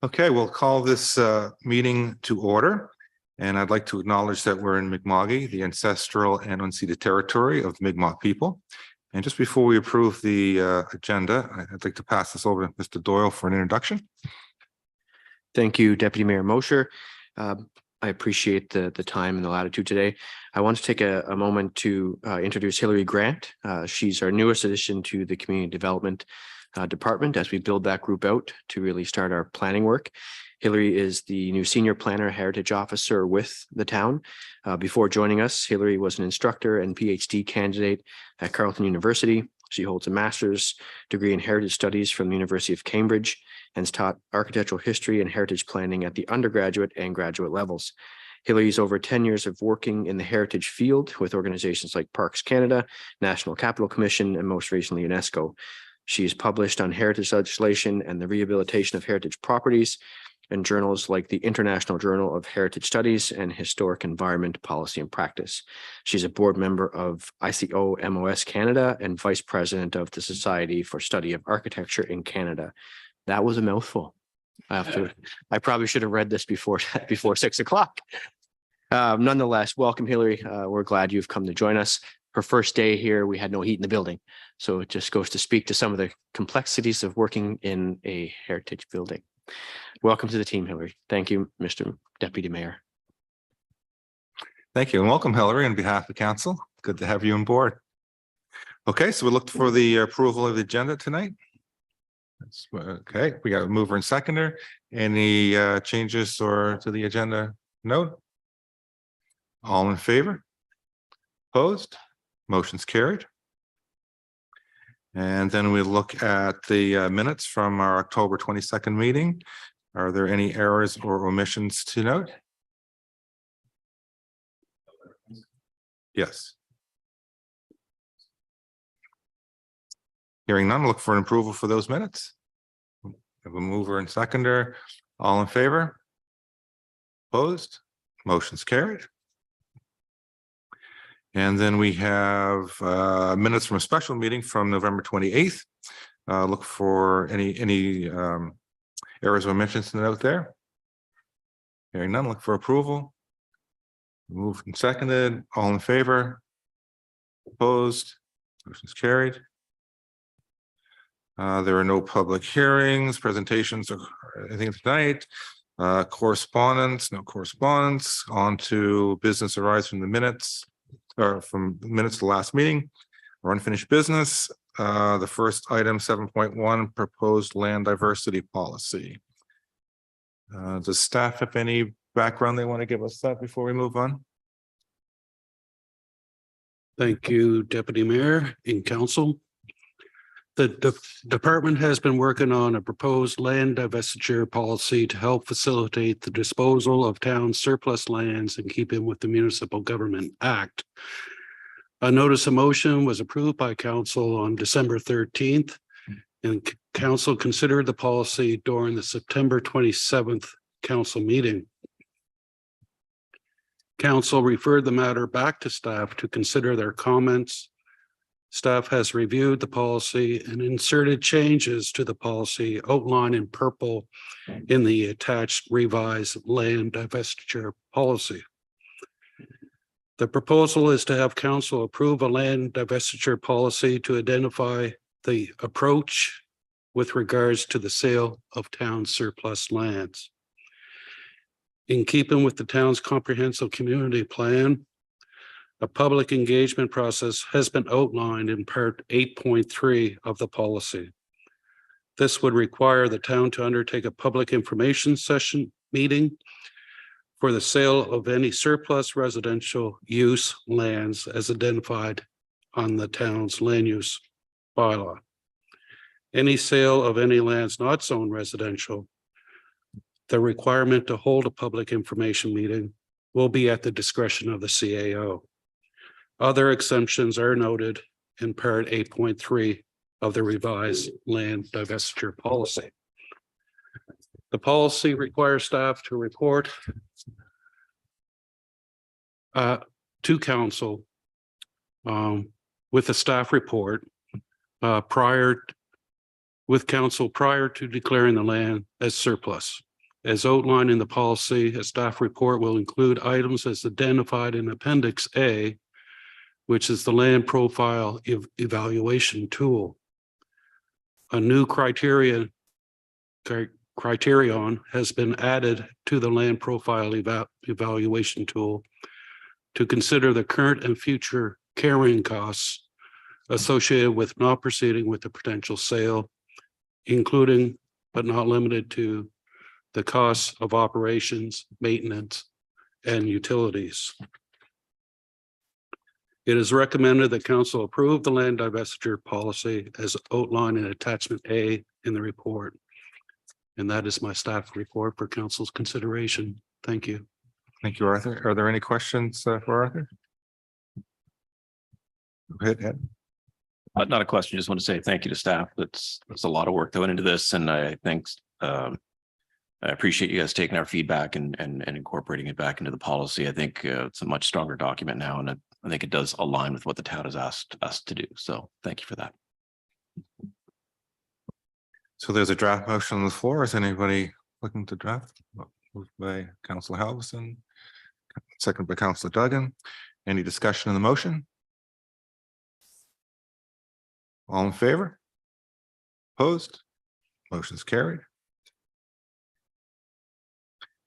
Okay, we'll call this meeting to order. And I'd like to acknowledge that we're in Mi'kma'ki, the ancestral and unceded territory of Mi'kmaq people. And just before we approve the agenda, I'd like to pass this over to Mr. Doyle for an introduction. Thank you, Deputy Mayor Mosher. I appreciate the time and the latitude today. I want to take a moment to introduce Hillary Grant. She's our newest addition to the Community Development Department as we build that group out to really start our planning work. Hillary is the new Senior Planner Heritage Officer with the town. Before joining us, Hillary was an instructor and PhD candidate at Carleton University. She holds a master's degree in heritage studies from the University of Cambridge and has taught architectural history and heritage planning at the undergraduate and graduate levels. Hillary's over 10 years of working in the heritage field with organizations like Parks Canada, National Capital Commission, and most recently UNESCO. She is published on heritage legislation and the rehabilitation of heritage properties in journals like the International Journal of Heritage Studies and Historic Environment Policy and Practice. She's a board member of ICO MOS Canada and vice president of the Society for Study of Architecture in Canada. That was a mouthful. I probably should have read this before 6 o'clock. Nonetheless, welcome, Hillary. We're glad you've come to join us. Her first day here, we had no heat in the building. So it just goes to speak to some of the complexities of working in a heritage building. Welcome to the team, Hillary. Thank you, Mr. Deputy Mayor. Thank you and welcome, Hillary, on behalf of council. Good to have you on board. Okay, so we looked for the approval of the agenda tonight. Okay, we got a mover and seconder. Any changes or to the agenda? No. All in favor? Opposed? Motion's carried. And then we look at the minutes from our October 22nd meeting. Are there any errors or omissions to note? Yes. Hearing none, look for an approval for those minutes. Have a mover and seconder. All in favor? Opposed? Motion's carried. And then we have minutes from a special meeting from November 28th. Look for any errors or omissions to note there. Hearing none, look for approval. Moved and seconded. All in favor? Opposed? Motion's carried. There are no public hearings, presentations, or anything tonight. Correspondence, no correspondence. On to business arise from the minutes, or from the minutes of the last meeting, or unfinished business. The first item, 7.1, proposed land diversity policy. Does staff have any background they want to give us that before we move on? Thank you, Deputy Mayor and Council. The department has been working on a proposed land divestiture policy to help facilitate the disposal of town surplus lands in keeping with the Municipal Government Act. A notice of motion was approved by Council on December 13th, and Council considered the policy during the September 27th Council meeting. Council referred the matter back to staff to consider their comments. Staff has reviewed the policy and inserted changes to the policy outlined in purple in the attached revised land divestiture policy. The proposal is to have council approve a land divestiture policy to identify the approach with regards to the sale of town surplus lands. In keeping with the town's comprehensive community plan, a public engagement process has been outlined in part 8.3 of the policy. This would require the town to undertake a public information session meeting for the sale of any surplus residential use lands as identified on the town's land use bylaw. Any sale of any lands not zoned residential, the requirement to hold a public information meeting will be at the discretion of the CAO. Other exemptions are noted in part 8.3 of the revised land divestiture policy. The policy requires staff to report to council with a staff report prior with council prior to declaring the land as surplus. As outlined in the policy, a staff report will include items as identified in Appendix A, which is the land profile evaluation tool. A new criterion has been added to the land profile evaluation tool to consider the current and future carrying costs associated with not proceeding with the potential sale, including but not limited to the costs of operations, maintenance, and utilities. It is recommended that council approve the land divestiture policy as outlined in attachment A in the report. And that is my staff report for council's consideration. Thank you. Thank you, Arthur. Are there any questions for Arthur? Go ahead, Ed. Not a question. Just want to say thank you to staff. There's a lot of work that went into this, and I appreciate you guys taking our feedback and incorporating it back into the policy. I think it's a much stronger document now, and I think it does align with what the town has asked us to do. So thank you for that. So there's a draft motion on the floor. Is anybody looking to draft? Moved by Councilor Halverson, second by Councilor Duggan. Any discussion on the motion? All in favor? Opposed? Motion's carried.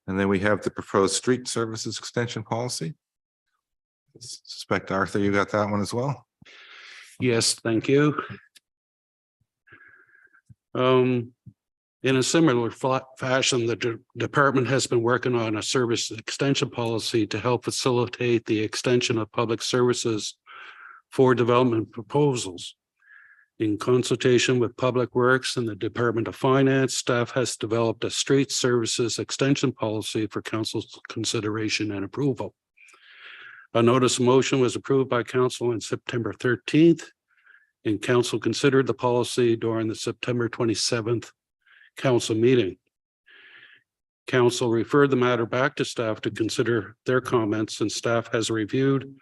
And then we have the proposed street services extension policy. Suspect, Arthur, you got that one as well? Yes, thank you. In a similar fashion, the department has been working on a service extension policy to help facilitate the extension of public services for development proposals. In consultation with Public Works and the Department of Finance, staff has developed a street services extension policy for council's consideration and approval. A notice of motion was approved by council on September 13th, and council considered the policy during the September 27th council meeting. Council referred the matter back to staff to consider their comments, and staff has reviewed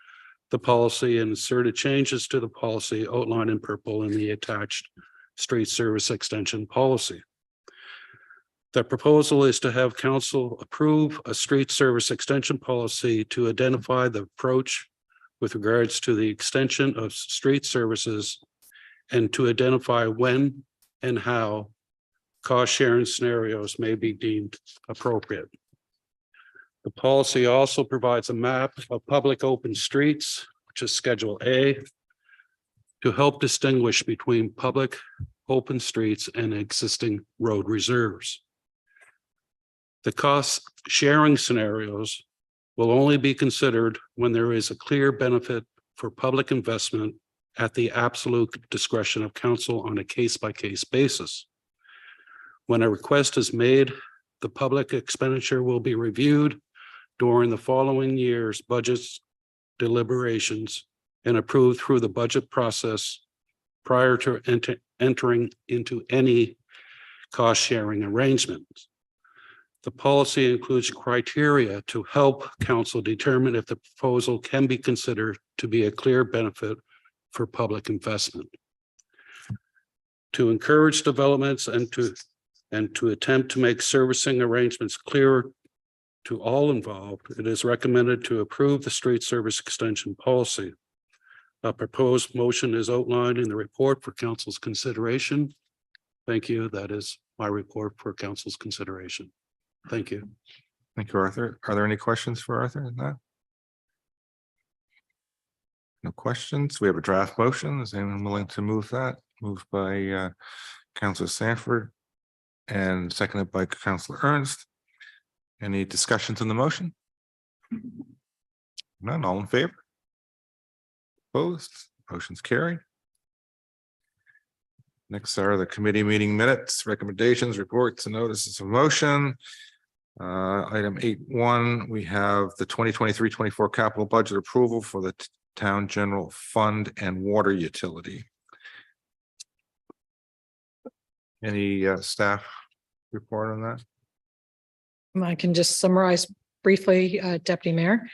the policy and inserted changes to the policy outlined in purple in the attached street service extension policy. The proposal is to have council approve a street service extension policy to identify the approach with regards to the extension of street services and to identify when and how cost sharing scenarios may be deemed appropriate. The policy also provides a map of public open streets, which is Schedule A, to help distinguish between public open streets and existing road reserves. The cost sharing scenarios will only be considered when there is a clear benefit for public investment at the absolute discretion of council on a case-by-case basis. When a request is made, the public expenditure will be reviewed during the following year's budgets deliberations and approved through the budget process prior to entering into any cost sharing arrangements. The policy includes criteria to help council determine if the proposal can be considered to be a clear benefit for public investment. To encourage developments and to attempt to make servicing arrangements clearer to all involved, it is recommended to approve the street service extension policy. A proposed motion is outlined in the report for council's consideration. Thank you. That is my report for council's consideration. Thank you. Thank you, Arthur. Are there any questions for Arthur in that? No questions. We have a draft motion. Is anyone willing to move that? Moved by Councilor Sanford and seconded by Councilor Ernst. Any discussions on the motion? None. All in favor? Opposed? Motion's carried. Next are the committee meeting minutes, recommendations, reports, and notices of motion. Item 8.1, we have the 2023-24 capital budget approval for the town general fund and water utility. Any staff report on that? I can just summarize briefly, Deputy Mayor.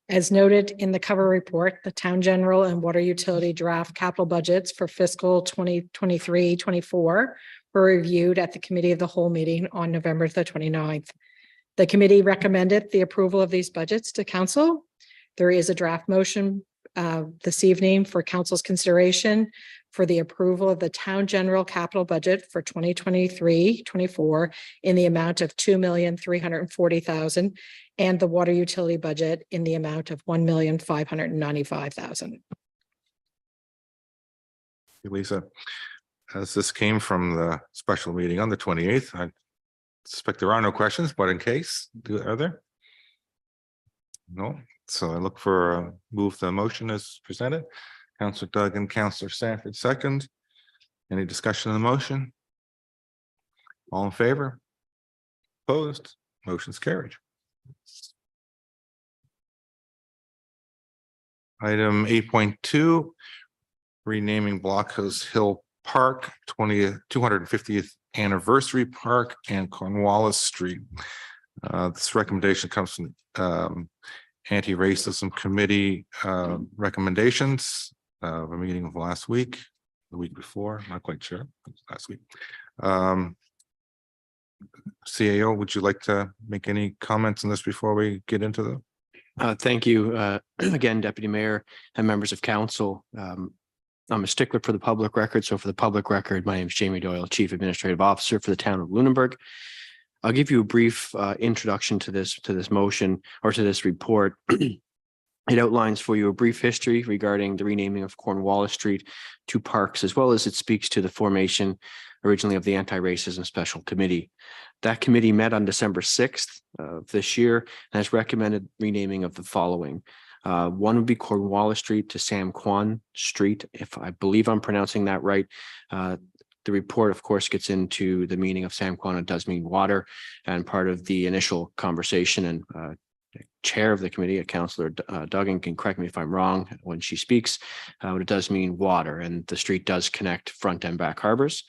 As noted in the cover report, the town general and water utility draft capital budgets for fiscal 2023-24 were reviewed at the committee of the whole meeting on November the 29th. The committee recommended the approval of these budgets to council. There is a draft motion this evening for council's consideration for the approval of the town general capital budget for 2023-24 in the amount of $2,340,000 and the water utility budget in the amount of $1,595,000. Lisa, as this came from the special meeting on the 28th, I suspect there are no questions, but in case, are there? No, so I look for move the motion as presented. Councillor Duggan, Councillor Sanford, second. Any discussion on the motion? All in favor? Opposed? Motion's carried. Item 8.2, renaming Blockhouse Hill Park 250th Anniversary Park and Cornwallis Street. This recommendation comes from Anti-Racism Committee recommendations of a meeting of last week, the week before, not quite sure, last week. CAO, would you like to make any comments on this before we get into the? Thank you again, Deputy Mayor and members of council. I'm a stickler for the public record. So for the public record, my name is Jamie Doyle, Chief Administrative Officer for the town of Lunenburg. I'll give you a brief introduction to this motion or to this report. It outlines for you a brief history regarding the renaming of Cornwallis Street to Parks, as well as it speaks to the formation originally of the Anti-Racism Special Committee. That committee met on December 6th of this year and has recommended renaming of the following. One would be Cornwallis Street to Sam Quan Street, if I believe I'm pronouncing that right. The report, of course, gets into the meaning of Sam Quan. It does mean water, and part of the initial conversation and chair of the committee, Councillor Duggan, can correct me if I'm wrong when she speaks, but it does mean water, and the street does connect front and back harbors.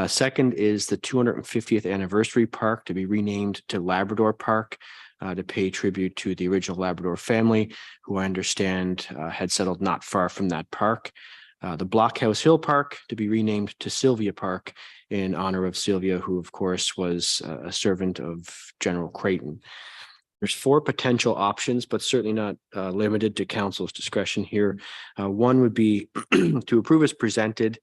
Second is the 250th anniversary park to be renamed to Labrador Park to pay tribute to the original Labrador family, who I understand had settled not far from that park. The Blockhouse Hill Park to be renamed to Sylvia Park in honor of Sylvia, who of course was a servant of General Creighton. There's 4 potential options, but certainly not limited to council's discretion here. One would be to approve as presented,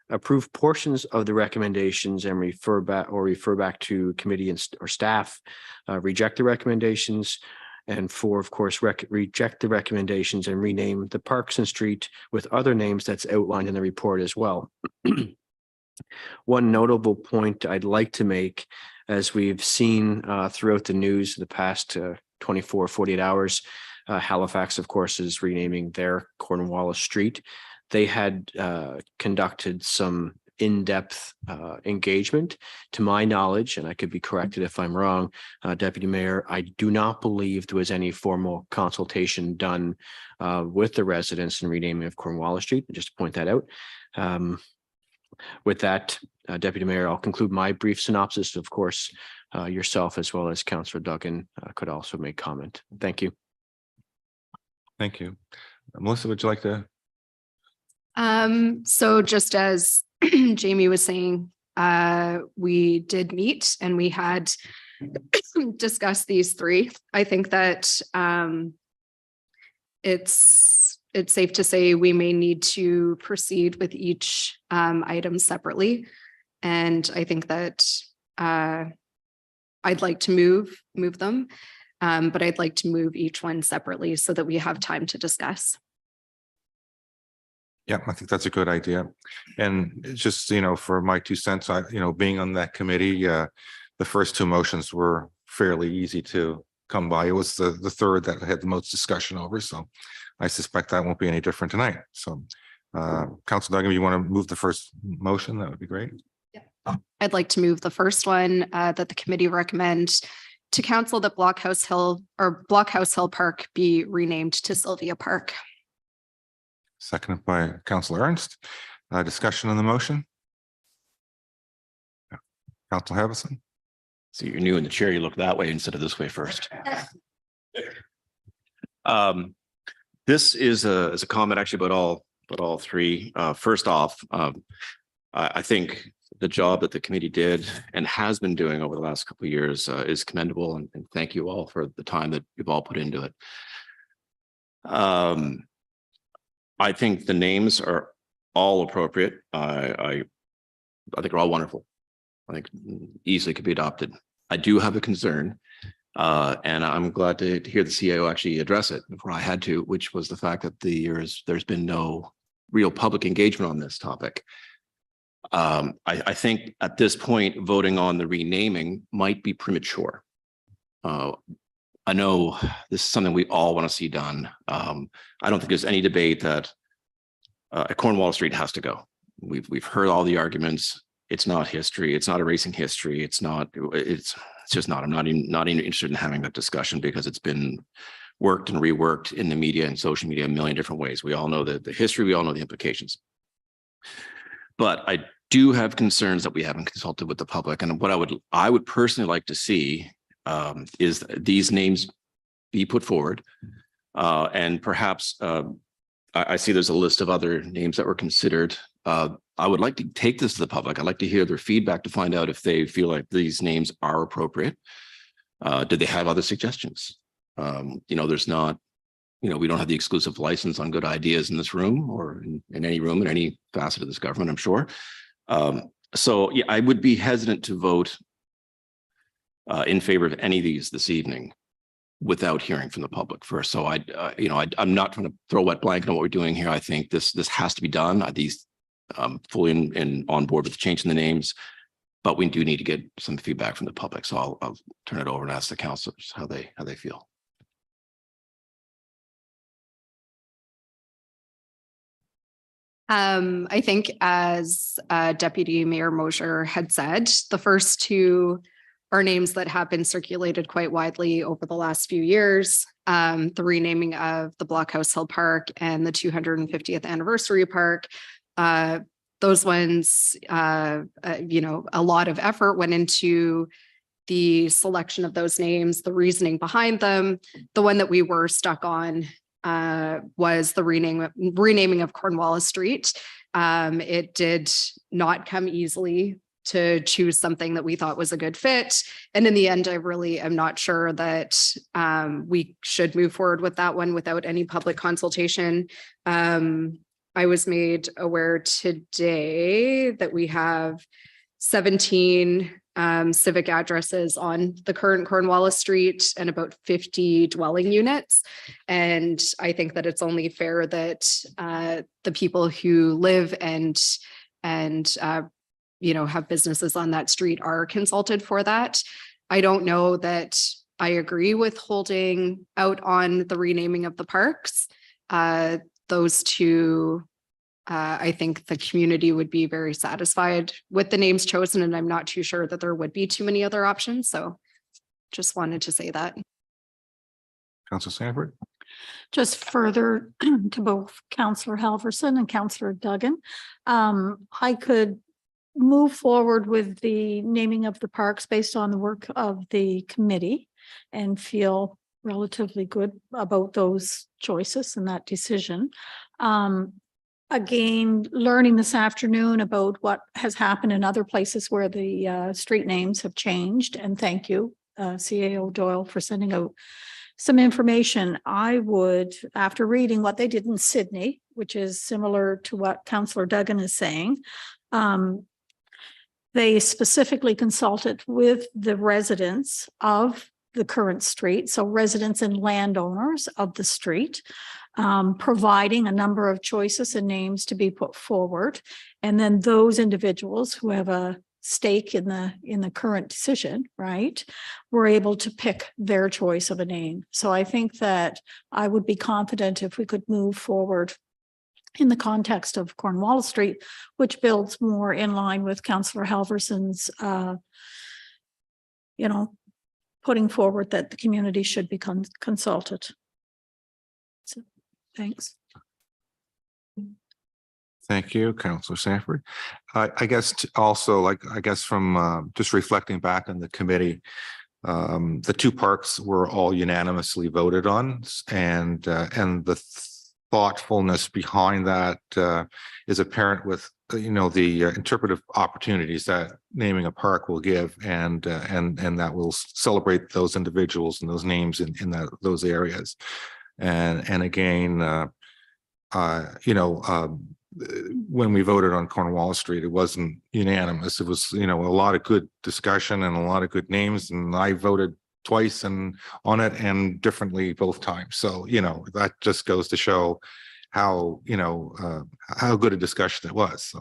approve portions of the recommendations and refer back to committee or staff, reject the recommendations, and 4, of course, reject the recommendations and rename the parks and street with other names that's outlined in the report as well. One notable point I'd like to make, as we've seen throughout the news the past 48 hours, Halifax, of course, is renaming their Cornwallis Street. They had conducted some in-depth engagement. To my knowledge, and I could be corrected if I'm wrong, Deputy Mayor, I do not believe there was any formal consultation done with the residents in renaming of Cornwallis Street, just to point that out. With that, Deputy Mayor, I'll conclude my brief synopsis. Of course, yourself as well as Councillor Duggan could also make comment. Thank you. Thank you. Melissa, would you like to? So just as Jamie was saying, we did meet and we had discussed these 3. I think that it's safe to say we may need to proceed with each item separately. And I think that I'd like to move them, but I'd like to move each one separately so that we have time to discuss. Yeah, I think that's a good idea. And it's just, for my 2 cents, being on that committee, the first 2 motions were fairly easy to come by. It was the third that I had the most discussion over. So I suspect that won't be any different tonight. So Councillor Duggan, you want to move the first motion? That would be great. Yeah. I'd like to move the first one that the committee recommend to council that Blockhouse Hill Park be renamed to Sylvia Park. Seconded by Councillor Ernst. Discussion on the motion. Councillor Havison. So you're new in the chair, you look that way instead of this way first. This is a comment actually about all 3. First off, I think the job that the committee did and has been doing over the last couple of years is commendable, and thank you all for the time that you've all put into it. I think the names are all appropriate. I think they're all wonderful. I think easily could be adopted. I do have a concern, and I'm glad to hear the CAO actually address it before I had to, which was the fact that there's been no real public engagement on this topic. I think at this point, voting on the renaming might be premature. I know this is something we all want to see done. I don't think there's any debate that Cornwallis Street has to go. We've heard all the arguments. It's not history. It's not erasing history. It's just not. I'm not even interested in having that discussion because it's been worked and reworked in the media and social media a million different ways. We all know the history. We all know the implications. But I do have concerns that we haven't consulted with the public. And what I would personally like to see is these names be put forward. And perhaps I see there's a list of other names that were considered. I would like to take this to the public. I'd like to hear their feedback to find out if they feel like these names are appropriate. Do they have other suggestions? There's not, we don't have the exclusive license on good ideas in this room or in any room in any facet of this government, I'm sure. So yeah, I would be hesitant to vote in favor of any of these this evening without hearing from the public first. So I'm not trying to throw a wet blanket on what we're doing here. I think this has to be done. I'm fully on board with changing the names, but we do need to get some feedback from the public. So I'll turn it over and ask the councilors how they feel. I think as Deputy Mayor Mosher had said, the first two are names that have been circulated quite widely over the last few years. The renaming of the Blockhouse Hill Park and the 250th anniversary park. Those ones, a lot of effort went into the selection of those names, the reasoning behind them. The one that we were stuck on was the renaming of Cornwallis Street. It did not come easily to choose something that we thought was a good fit. And in the end, I really am not sure that we should move forward with that one without any public consultation. I was made aware today that we have 17 civic addresses on the current Cornwallis Street and about 50 dwelling units. And I think that it's only fair that the people who live and have businesses on that street are consulted for that. I don't know that I agree with holding out on the renaming of the parks. Those two, I think the community would be very satisfied with the names chosen, and I'm not too sure that there would be too many other options. So just wanted to say that. Councillor Sanford. Just further to both Councillor Halverson and Councillor Duggan, I could move forward with the naming of the parks based on the work of the committee and feel relatively good about those choices and that decision. Again, learning this afternoon about what has happened in other places where the street names have changed. And thank you, CAO Doyle, for sending out some information. I would, after reading what they did in Sydney, which is similar to what Councillor Duggan is saying, they specifically consulted with the residents of the current street, so residents and landowners of the street, providing a number of choices and names to be put forward. And then those individuals who have a stake in the current decision, right, were able to pick their choice of a name. So I think that I would be confident if we could move forward in the context of Cornwallis Street, which builds more in line with Councillor Halverson's, putting forward that the community should be consulted. So, thanks. Thank you, Councillor Sanford. I guess from just reflecting back on the committee, the two parks were all unanimously voted on, and the thoughtfulness behind that is apparent with you know, the interpretive opportunities that naming a park will give, and that will celebrate those individuals and those names in those areas. And again, you know, when we voted on Cornwallis Street, it wasn't unanimous. It was, you know, a lot of good discussion and a lot of good names, and I voted twice and on it and differently both times. So, you know, that just goes to show how, you know, how good a discussion it was. So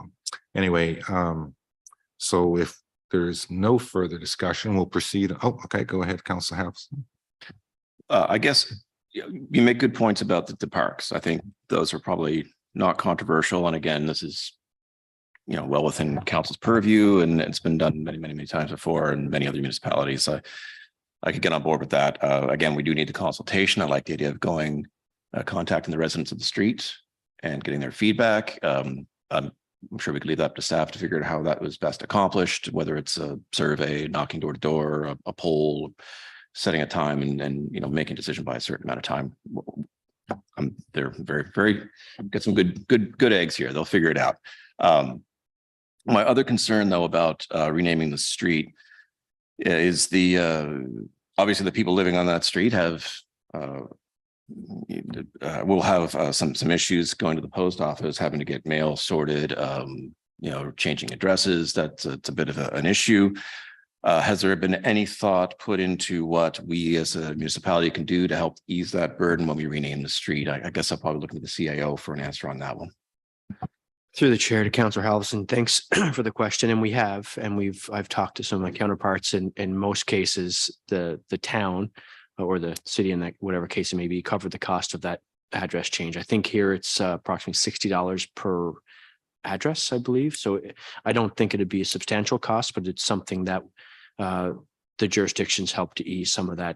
anyway, so if there's no further discussion, we'll proceed. Oh, okay, go ahead, Councillor Halverson. I guess you make good points about the parks. I think those are probably not controversial. And again, this is, you know, well within council's purview, and it's been done many times before in many other municipalities. So I could get on board with that. Again, we do need the consultation. I like the idea of going, contacting the residents of the street and getting their feedback. I'm sure we could leave that up to staff to figure out how that was best accomplished, whether it's a survey, knocking door to door, a poll, setting a time, and you know, making a decision by a certain amount of time. They're very get some good eggs here. They'll figure it out. My other concern, though, about renaming the street is obviously the people living on that street have will have some issues going to the post office, having to get mail sorted, you know, changing addresses. It's a bit of an issue. Has there been any thought put into what we as a municipality can do to help ease that burden when we rename the street? I guess I'll probably look to the CIO for an answer on that one. Through the chair to Councillor Halverson, thanks for the question. And I've talked to some of my counterparts, and in most cases, the town or the city, in that whatever case it may be, cover the cost of that address change. I think here it's approximately $60 per address, I believe. So I don't think it'd be a substantial cost, but it's something that the jurisdictions help to ease some of that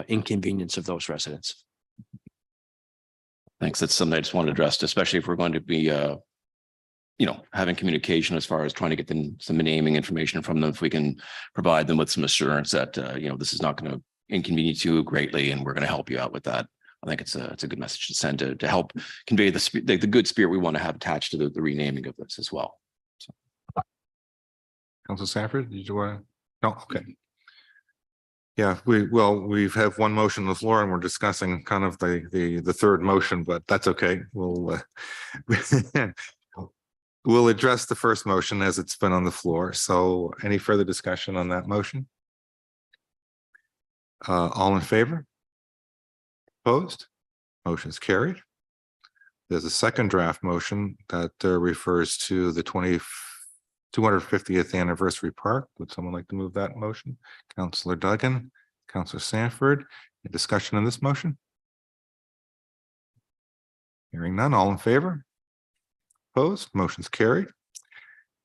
inconvenience of those residents. Thanks. That's something I just wanted to address, especially if we're going to be, you know, having communication as far as trying to get them some naming information from them. If we can provide them with some assurance that, you know, this is not going to inconvenience you greatly, and we're going to help you out with that. I think it's a good message to send to help convey the good spirit we want to have attached to the renaming of this as well. So. Councillor Sanford, did you want to? No, okay. Yeah, we have one motion on the floor, and we're discussing kind of the third motion, but that's okay. We'll we'll address the first motion as it's been on the floor. So any further discussion on that motion? All in favor? Opposed? Motion is carried. There's a second draft motion that refers to the 250th anniversary park. Would someone like to move that motion? Councillor Duggan, Councillor Sanford, a discussion on this motion? Hearing none, all in favor? Opposed? Motion's carried.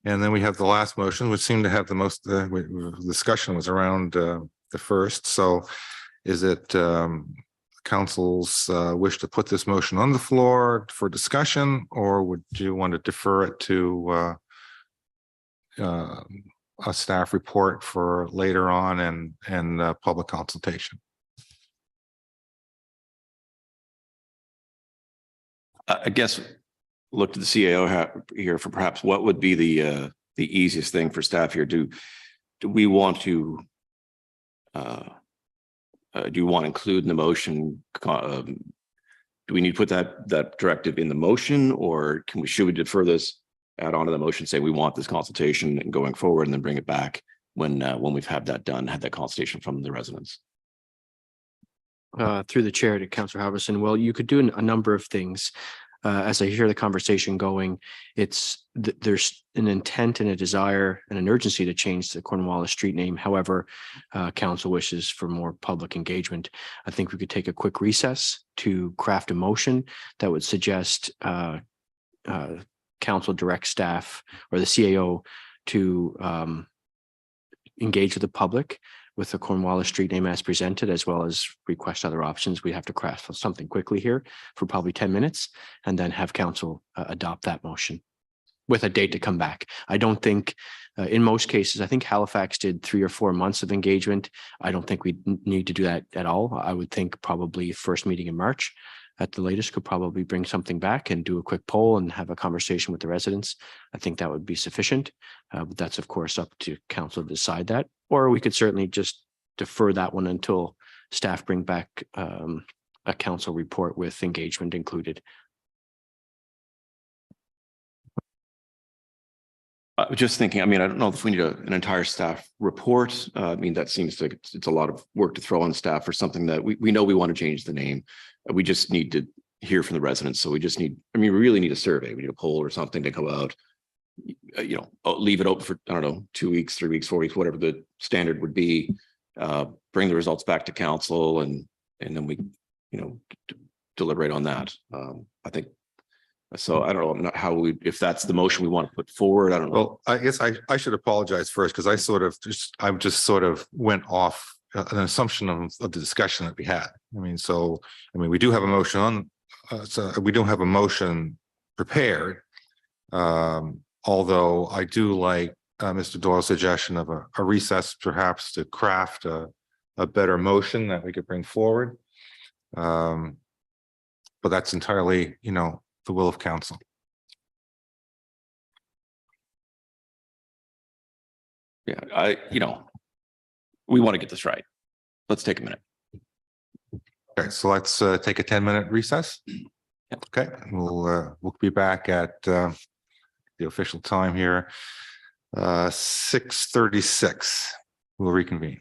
And then we have the last motion, which seemed to have the most discussion was around the first. So is it council's wish to put this motion on the floor for discussion, or would you want to defer it to a staff report for later on and public consultation? I guess look to the CAO here for perhaps what would be the easiest thing for staff here. Do we want to do you want to include in the motion? Do we need to put that directive in the motion, or should we defer this, add on to the motion, say we want this consultation and going forward, and then bring it back when we've had that done, had that consultation from the residents? Through the chair to Councillor Halverson, well, you could do a number of things. As I hear the conversation going, there's an intent and a desire and an urgency to change the Cornwallis street name. However, council wishes for more public engagement. I think we could take a quick recess to craft a motion that would suggest council direct staff or the CAO to engage with the public with the Cornwallis street name as presented, as well as request other options. We have to craft something quickly here for probably 10 minutes and then have council adopt that motion with a date to come back. I don't think in most cases, I think Halifax did 3 or 4 months of engagement. I don't think we need to do that at all. I would think probably first meeting in March at the latest could probably bring something back and do a quick poll and have a conversation with the residents. I think that would be sufficient. But that's of course up to council to decide that, or we could certainly just defer that one until staff bring back a council report with engagement included. I was just thinking, I mean, I don't know if we need an entire staff report. I mean, that seems like it's a lot of work to throw on staff for something that we know we want to change the name. We just need to hear from the residents. So we just need, I mean, we really need a survey. We need a poll or something to go out. You know, leave it open for, I don't know, 2 weeks, 3 weeks, 4 weeks, whatever the standard would be. Bring the results back to council and then we, you know, deliberate on that. I think. So I don't know how we, if that's the motion we want to put forward, I don't know. Well, I guess I should apologize first because I just sort of went off an assumption of the discussion that we had. I mean, we do have a motion on, so we don't have a motion prepared. Although I do like Mr. Doyle's suggestion of a recess, perhaps to craft a better motion that we could bring forward. But that's entirely, you know, the will of council. Yeah, you know, we want to get this right. Let's take a minute. Okay, so let's take a 10-minute recess. Okay, we'll be back at the official time here. 6:36. We'll reconvene.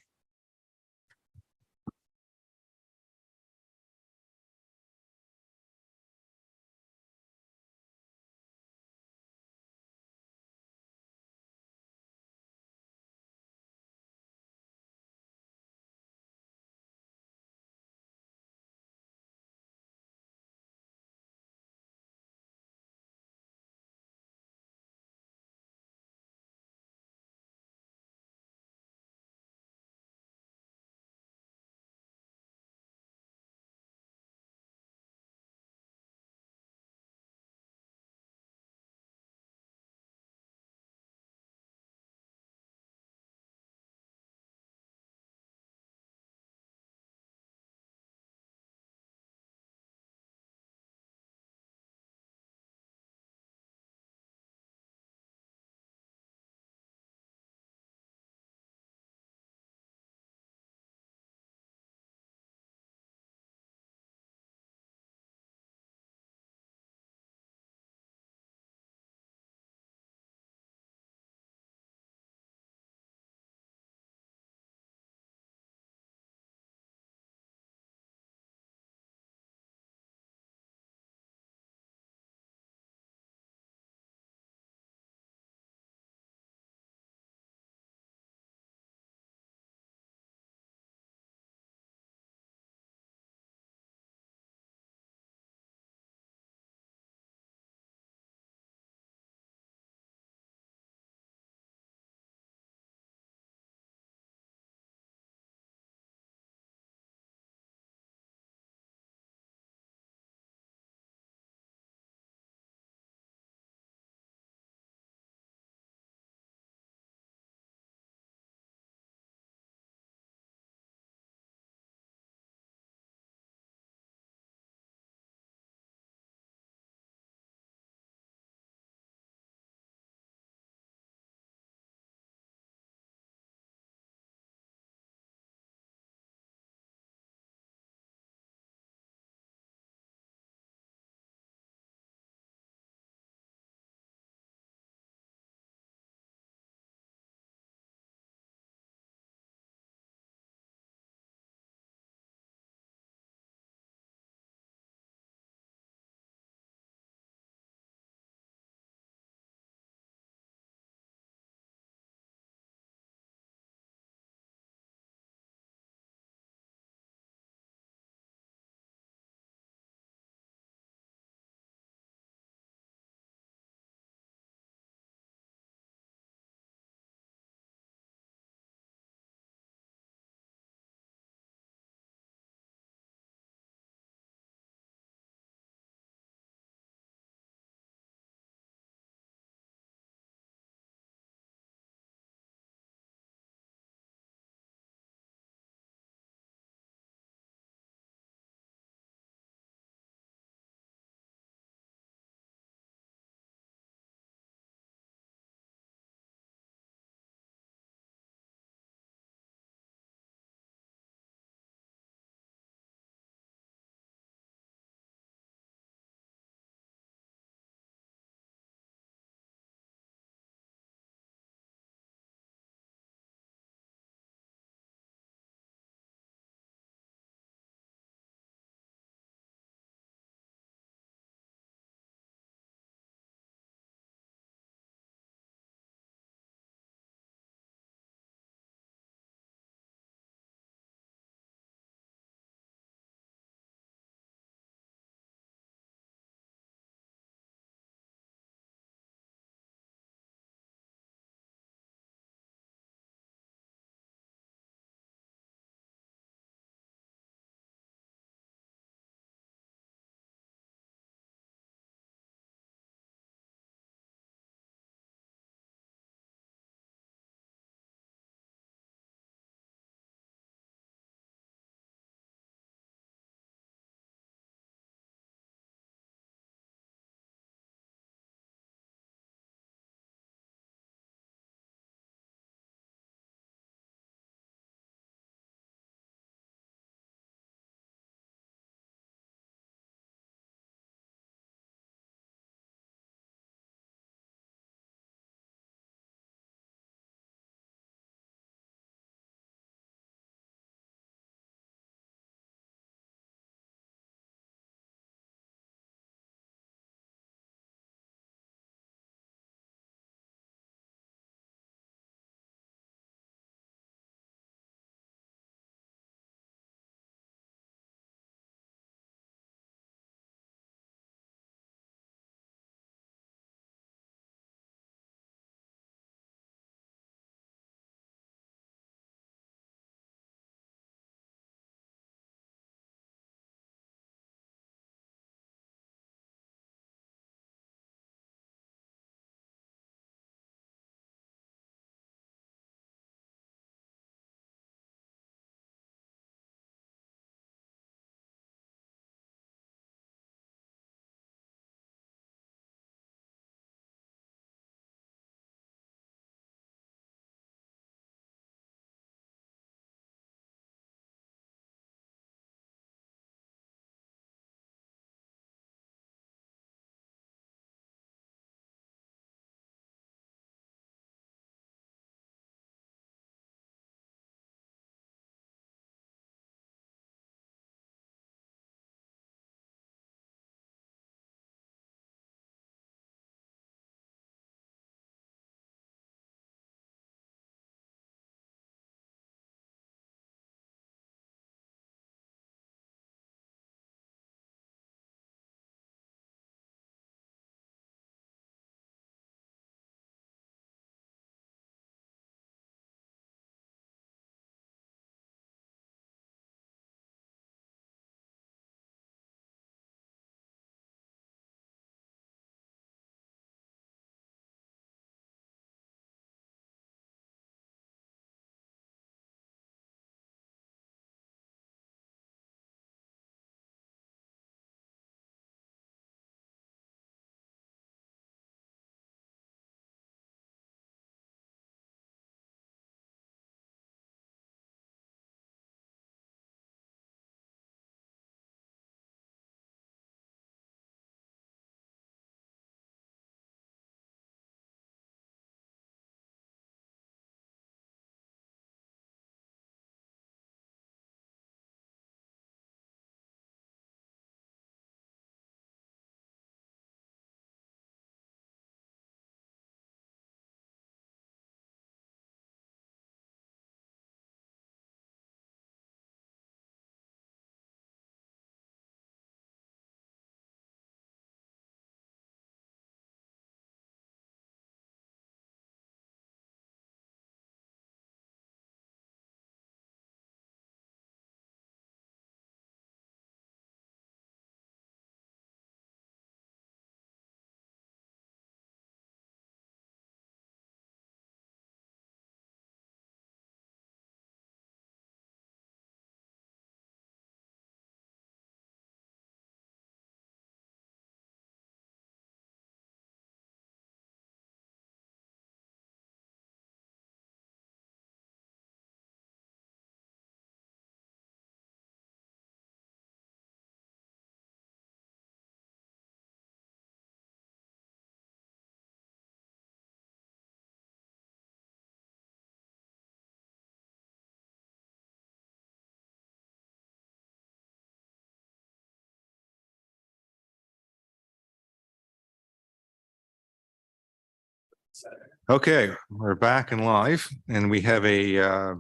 Okay, we're back and live, and we have a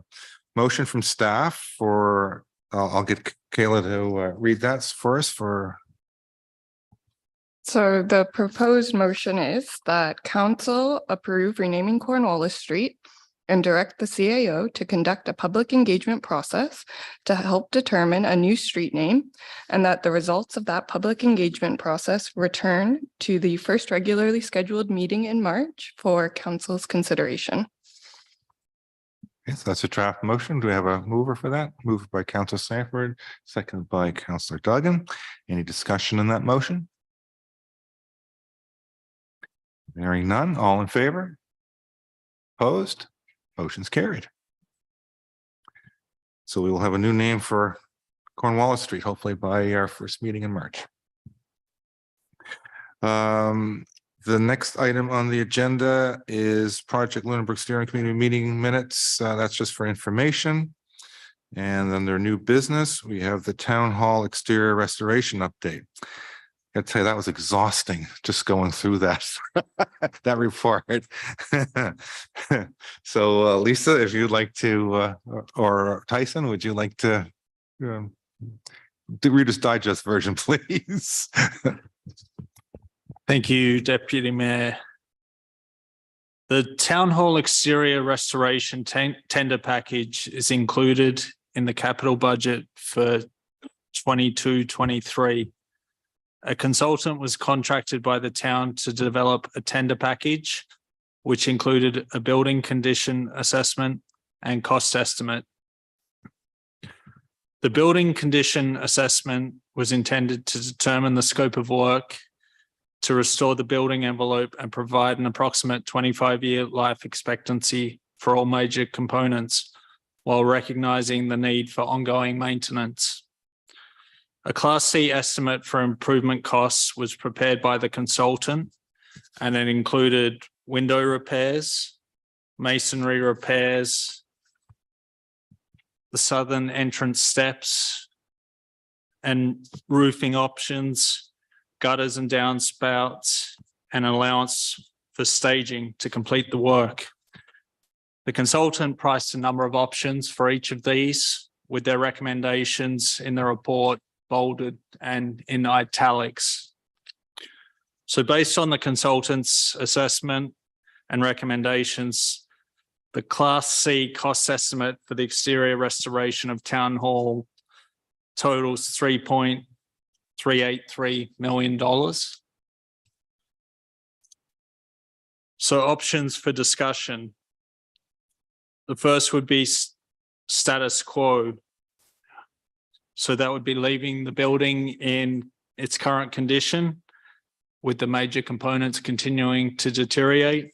motion from staff for, I'll get Kayla to read that first for, So the proposed motion is that council approve renaming Cornwallis Street and direct the CAO to conduct a public engagement process to help determine a new street name, and that the results of that public engagement process return to the first regularly scheduled meeting in March for council's consideration. yes, that's a draft motion. Do we have a mover for that? Moved by Councillor Sanford, seconded by Councillor Duggan. Any discussion on that motion? Hearing none, all in favor? Opposed? Motion's carried. So we will have a new name for Cornwallis Street, hopefully by our first meeting in March. The next item on the agenda is Project Lunenburg Steering Committee meeting minutes. That's just for information. And then their new business, we have the Town Hall exterior restoration update. I tell you, that was exhausting just going through that, that report. So Lisa, if you'd like to, or Tyson, would you like to do Reader's Digest version, please? Thank you, Deputy Mayor. The Town Hall exterior restoration tender package is included in the capital budget for 22-23. A consultant was contracted by the town to develop a tender package, which included a building condition assessment and cost estimate. The building condition assessment was intended to determine the scope of work to restore the building envelope and provide an approximate 25-year life expectancy for all major components, while recognizing the need for ongoing maintenance. A Class C estimate for improvement costs was prepared by the consultant, and it included window repairs, masonry repairs, the southern entrance steps, and roofing options, gutters and downspouts, and allowance for staging to complete the work. The consultant priced a number of options for each of these, with their recommendations in the report bolded and in italics. So based on the consultant's assessment and recommendations, the Class C cost estimate for the exterior restoration of Town Hall totals $3.383 million. So options for discussion. The first would be status quo. So that would be leaving the building in its current condition, with the major components continuing to deteriorate.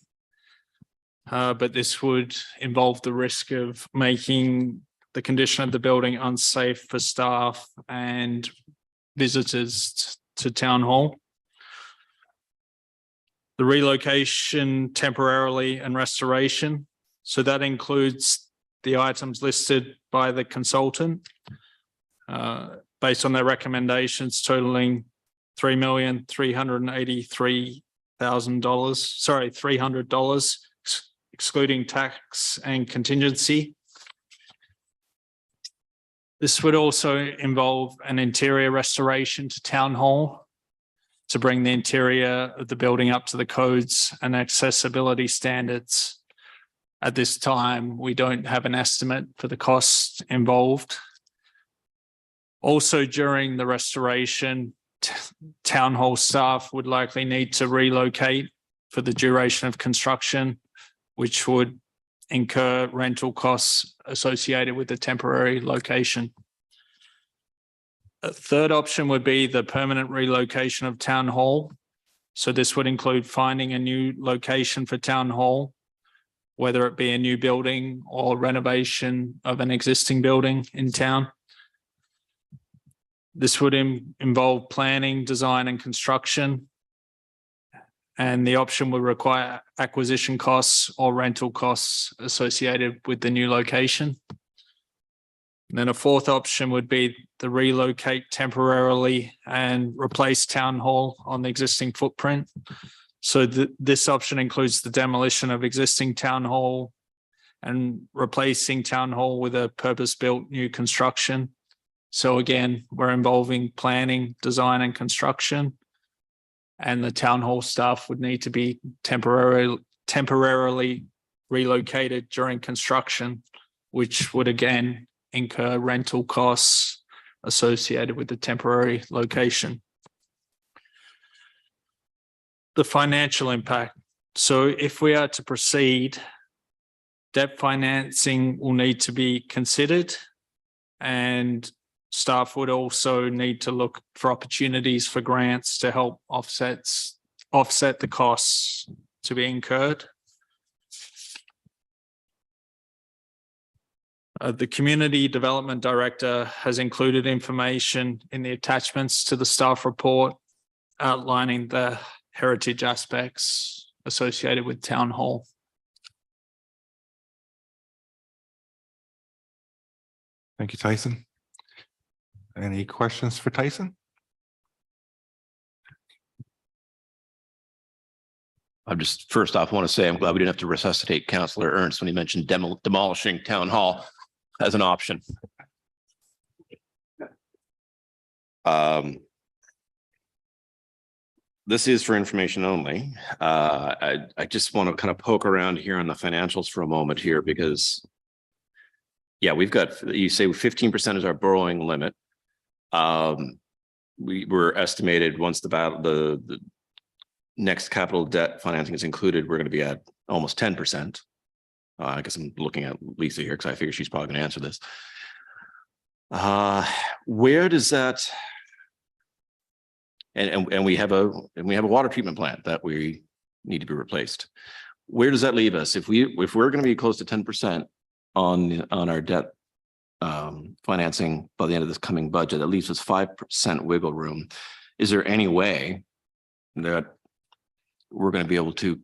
But this would involve the risk of making the condition of the building unsafe for staff and visitors to Town Hall. The relocation temporarily and restoration. So that includes the items listed by the consultant, based on their recommendations totaling $3,383,000, excluding tax and contingency. This would also involve an interior restoration to Town Hall to bring the interior of the building up to the codes and accessibility standards. At this time, we don't have an estimate for the cost involved. Also, during the restoration, Town Hall staff would likely need to relocate for the duration of construction, which would incur rental costs associated with the temporary location. A third option would be the permanent relocation of Town Hall. So this would include finding a new location for Town Hall, whether it be a new building or renovation of an existing building in town. This would involve planning, design, and construction. And the option would require acquisition costs or rental costs associated with the new location. And then a fourth option would be to relocate temporarily and replace Town Hall on the existing footprint. So this option includes the demolition of existing town hall and replacing town hall with a purpose-built new construction. So again, we're involving planning, design and construction. And the town hall staff would need to be temporarily relocated during construction, which would again incur rental costs associated with the temporary location. The financial impact. So if we are to proceed, debt financing will need to be considered, and staff would also need to look for opportunities for grants to help offset the costs to be incurred. The Community Development Director has included information in the attachments to the staff report outlining the heritage aspects associated with Town Hall. Thank you, Tyson. Any questions for Tyson? I'm just, first off, want to say I'm glad we didn't have to resuscitate Councillor Ernst when he mentioned demolishing Town Hall as an option. This is for information only. I just want to kind of poke around here on the financials for a moment here, because yeah, we've got, you say 15% is our borrowing limit. We were estimated once the next capital debt financing is included, we're going to be at almost 10%. I guess I'm looking at Lisa here because I figure she's probably going to answer this. Where does that? And we have a water treatment plant that we need to be replaced. Where does that leave us if we're going to be close to 10% on our debt financing by the end of this coming budget? That leaves us 5% wiggle room. Is there any way that we're going to be able to,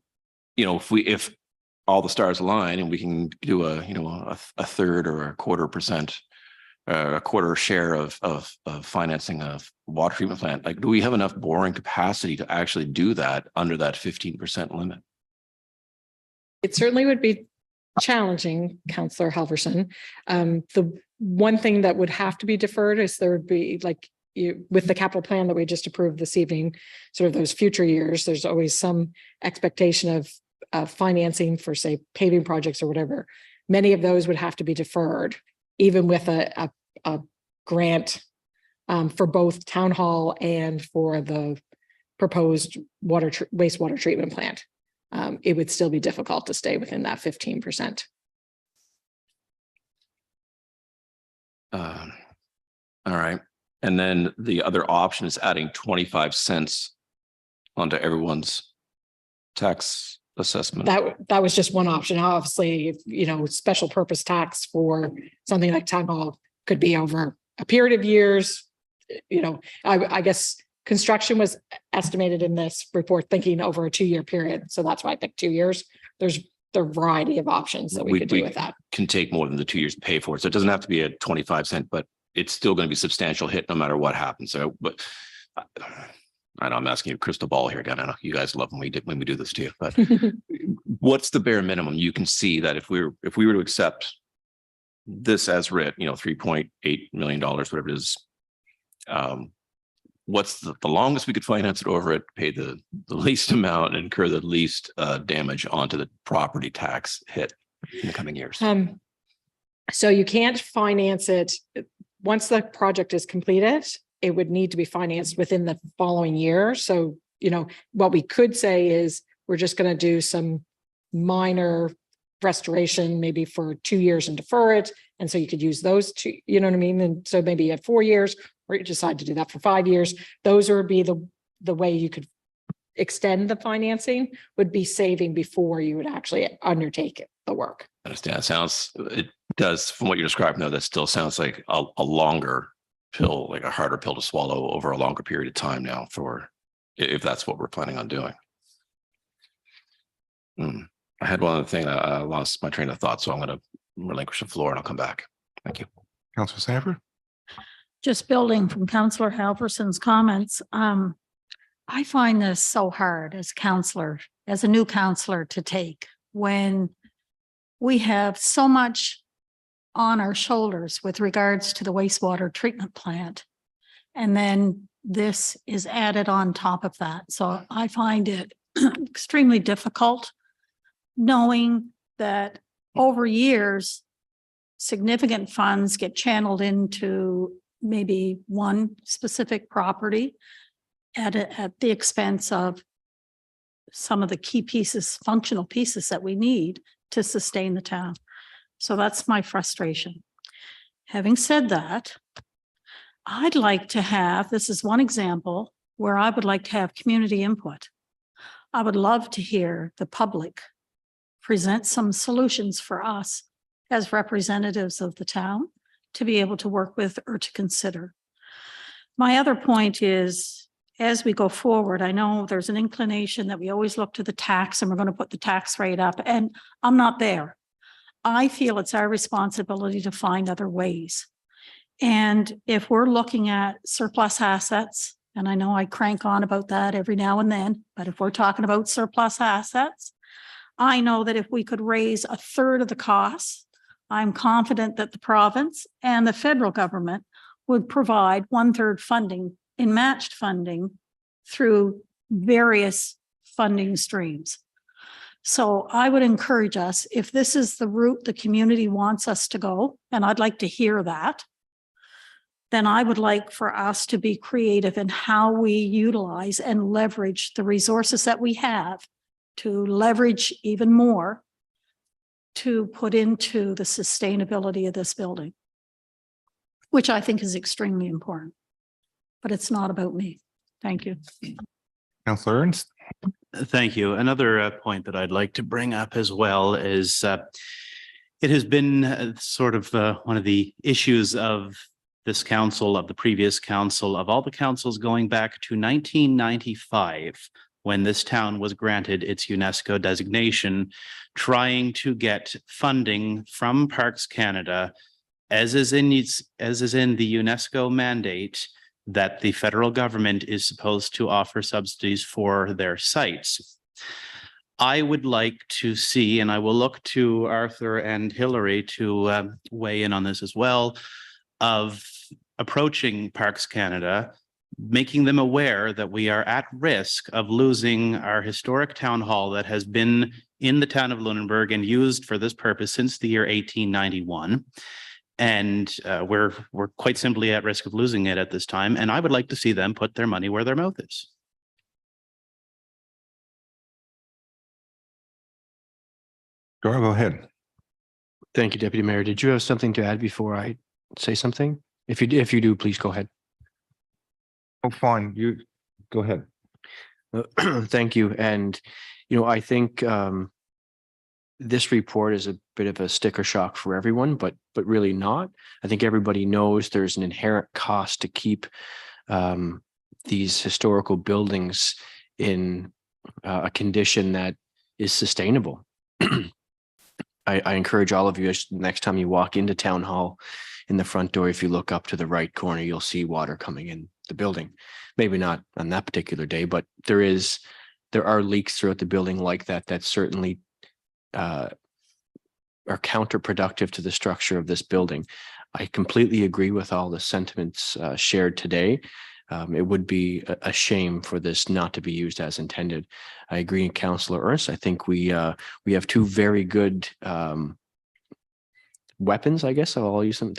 you know, if all the stars align and we can do a third or a quarter share of financing of water treatment plant, like, do we have enough borrowing capacity to actually do that under that 15% limit? It certainly would be challenging, Councillor Halverson. The one thing that would have to be deferred is there would be, like, with the capital plan that we just approved this evening, sort of those future years, there's always some expectation of financing for, say, paving projects or whatever. Many of those would have to be deferred, even with a grant for both town hall and for the proposed wastewater treatment plant. It would still be difficult to stay within that 15%. All right. And then the other option is adding 25 cents onto everyone's tax assessment. That was just one option. Obviously, if, special purpose tax for something like town hall could be over a period of years. I guess construction was estimated in this report thinking over a 2-year period. So that's why I picked 2 years. There's a variety of options that we could do with that. Can take more than the 2 years to pay for it. So it doesn't have to be a 25 cent, but it's still going to be a substantial hit no matter what happens. So, but I know I'm asking you a crystal ball here again. I know you guys love when we do this to you, but what's the bare minimum you can see that if we were to accept this as writ, $3.8 million, whatever it is, what's the longest we could finance it over it, pay the least amount and incur the least damage onto the property tax hit in the coming years? So you can't finance it once the project is completed. It would need to be financed within the following year. So, what we could say is we're just going to do some minor restoration, maybe for 2 years and defer it. And so you could use those two, you know what I mean? And so maybe you had 4 years, or you decide to do that for 5 years. Those would be the way you could extend the financing, would be saving before you would actually undertake the work. I understand. It does, from what you're describing though, that still sounds like a longer pill, like a harder pill to swallow over a longer period of time now, for if that's what we're planning on doing. I had one other thing. I lost my train of thought, so I'm going to relinquish the floor and I'll come back. Thank you. Councillor Sanford. Just building from Councillor Halverson's comments, I find this so hard as counselor, as a new counselor to take when we have so much on our shoulders with regards to the wastewater treatment plant. And then this is added on top of that. So I find it extremely difficult knowing that over years, significant funds get channeled into maybe one specific property at the expense of some of the key pieces, functional pieces that we need to sustain the town. So that's my frustration. Having said that, I'd like to have, this is one example where I would like to have community input. I would love to hear the public present some solutions for us as representatives of the town to be able to work with or to consider. My other point is, as we go forward, I know there's an inclination that we always look to the tax and we're going to put the tax rate up, and I'm not there. I feel it's our responsibility to find other ways. And if we're looking at surplus assets, and I know I crank on about that every now and then, but if we're talking about surplus assets, I know that if we could raise a third of the costs, I'm confident that the province and the federal government would provide 1/3 funding in matched funding through various funding streams. So I would encourage us, if this is the route the community wants us to go, and I'd like to hear that, then I would like for us to be creative in how we utilize and leverage the resources that we have to leverage even more to put into the sustainability of this building, which I think is extremely important. But it's not about me. Thank you. Councillor Ernst. Thank you. Another point that I'd like to bring up as well is it has been sort of one of the issues of this council, of the previous council, of all the councils going back to 1995, when this town was granted its UNESCO designation, trying to get funding from Parks Canada, as is in the UNESCO mandate, that the federal government is supposed to offer subsidies for their sites. I would like to see, and I will look to Arthur and Hillary to weigh in on this as well, of approaching Parks Canada, making them aware that we are at risk of losing our historic town hall that has been in the town of Lunenburg and used for this purpose since the year 1891. And we're quite simply at risk of losing it at this time. And I would like to see them put their money where their mouth is. Go ahead. Thank you, Deputy Mayor. Did you have something to add before I say something? If you do, please go ahead. Oh, fine. You go ahead. Thank you. And, I think this report is a bit of a sticker shock for everyone, but really not. I think everybody knows there's an inherent cost to keep these historical buildings in a condition that is sustainable. I encourage all of you, next time you walk into Town Hall, in the front door, if you look up to the right corner, you'll see water coming in the building. Maybe not on that particular day, but there are leaks throughout the building like that certainly are counterproductive to the structure of this building. I completely agree with all the sentiments shared today. It would be a shame for this not to be used as intended. I agree, Councillor Ernst. I think we have two very good weapons, I guess I'll use them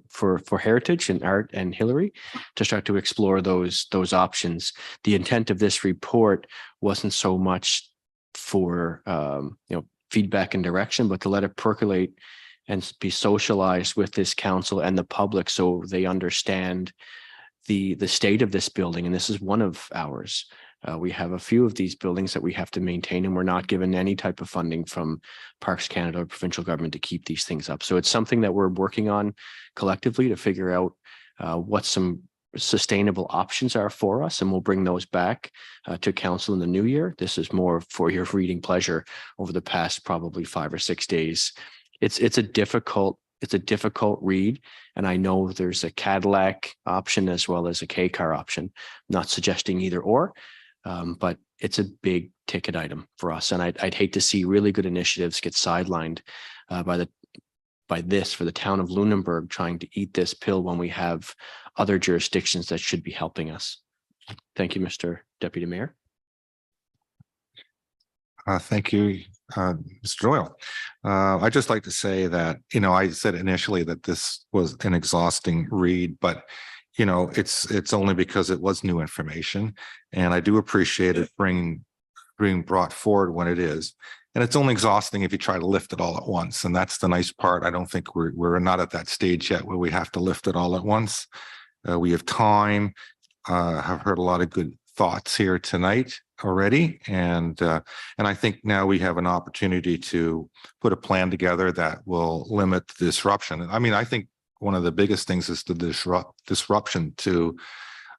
for Heritage and Art and Hillary to start to explore those options. The intent of this report wasn't so much for feedback and direction, but to let it percolate and be socialized with this council and the public so they understand the state of this building. And this is one of ours. We have a few of these buildings that we have to maintain, and we're not given any type of funding from Parks Canada or provincial government to keep these things up. So it's something that we're working on collectively to figure out what some sustainable options are for us, and we'll bring those back to council in the new year. This is more for your reading pleasure over the past probably 5 or 6 days. It's a difficult read, and I know there's a Cadillac option as well as a K-car option. I'm not suggesting either or. But it's a big ticket item for us. And I'd hate to see really good initiatives get sidelined by this for the town of Lunenburg trying to eat this pill when we have other jurisdictions that should be helping us. Thank you, Mr. Deputy Mayor. Thank you, Mr. Doyle. I'd just like to say that, I said initially that this was an exhausting read, but it's only because it was new information, and I do appreciate it being brought forward when it is. And it's only exhausting if you try to lift it all at once. And that's the nice part. I don't think we're not at that stage yet where we have to lift it all at once. We have time. Have heard a lot of good thoughts here tonight already. And I think now we have an opportunity to put a plan together that will limit the disruption. I mean, I think one of the biggest things is the disruption to,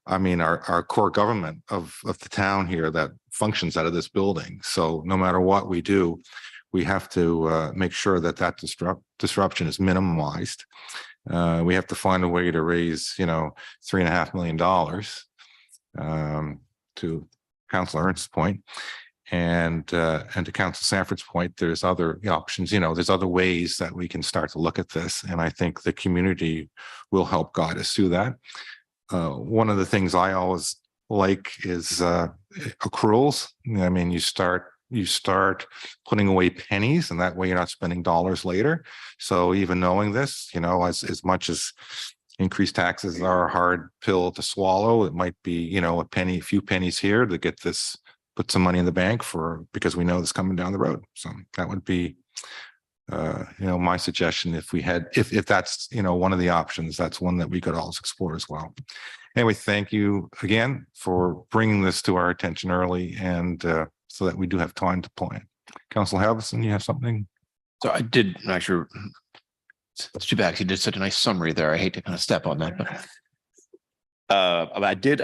our core government of the town here that functions out of this building. So no matter what we do, we have to make sure that disruption is minimized. We have to find a way to raise, $3.5 million to Councilor Ernst's point. And to Council Sanford's point, there's other options, there's other ways that we can start to look at this. And I think the community will help guide us through that. One of the things I always like is accruals. I mean, you start putting away pennies, and that way you're not spending dollars later. So even knowing this, as much as increased taxes are a hard pill to swallow, it might be, a few pennies here to get this, put some money in the bank because we know this coming down the road. So that would be, my suggestion if that's, one of the options, that's one that we could also explore as well. Anyway, thank you again for bringing this to our attention early and so that we do have time to plan. Councilor Halverson, you have something? So I did actually, it's too bad. You did such a nice summary there. I hate to kind of step on that, but I did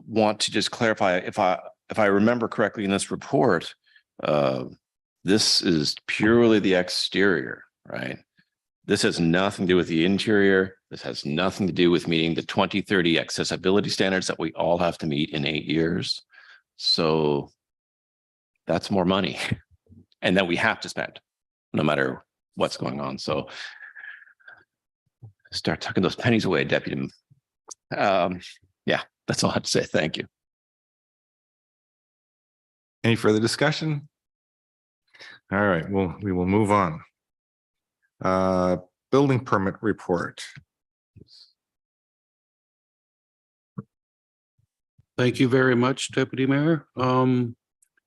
want to just clarify if I remember correctly in this report, this is purely the exterior, right? This has nothing to do with the interior. This has nothing to do with meeting the 2030 accessibility standards that we all have to meet in 8 years. So that's more money and that we have to spend no matter what's going on. So start tucking those pennies away, Deputy. Yeah, that's all I have to say. Thank you. Any further discussion? All right, well, we will move on. Building permit report. Thank you very much, Deputy Mayor.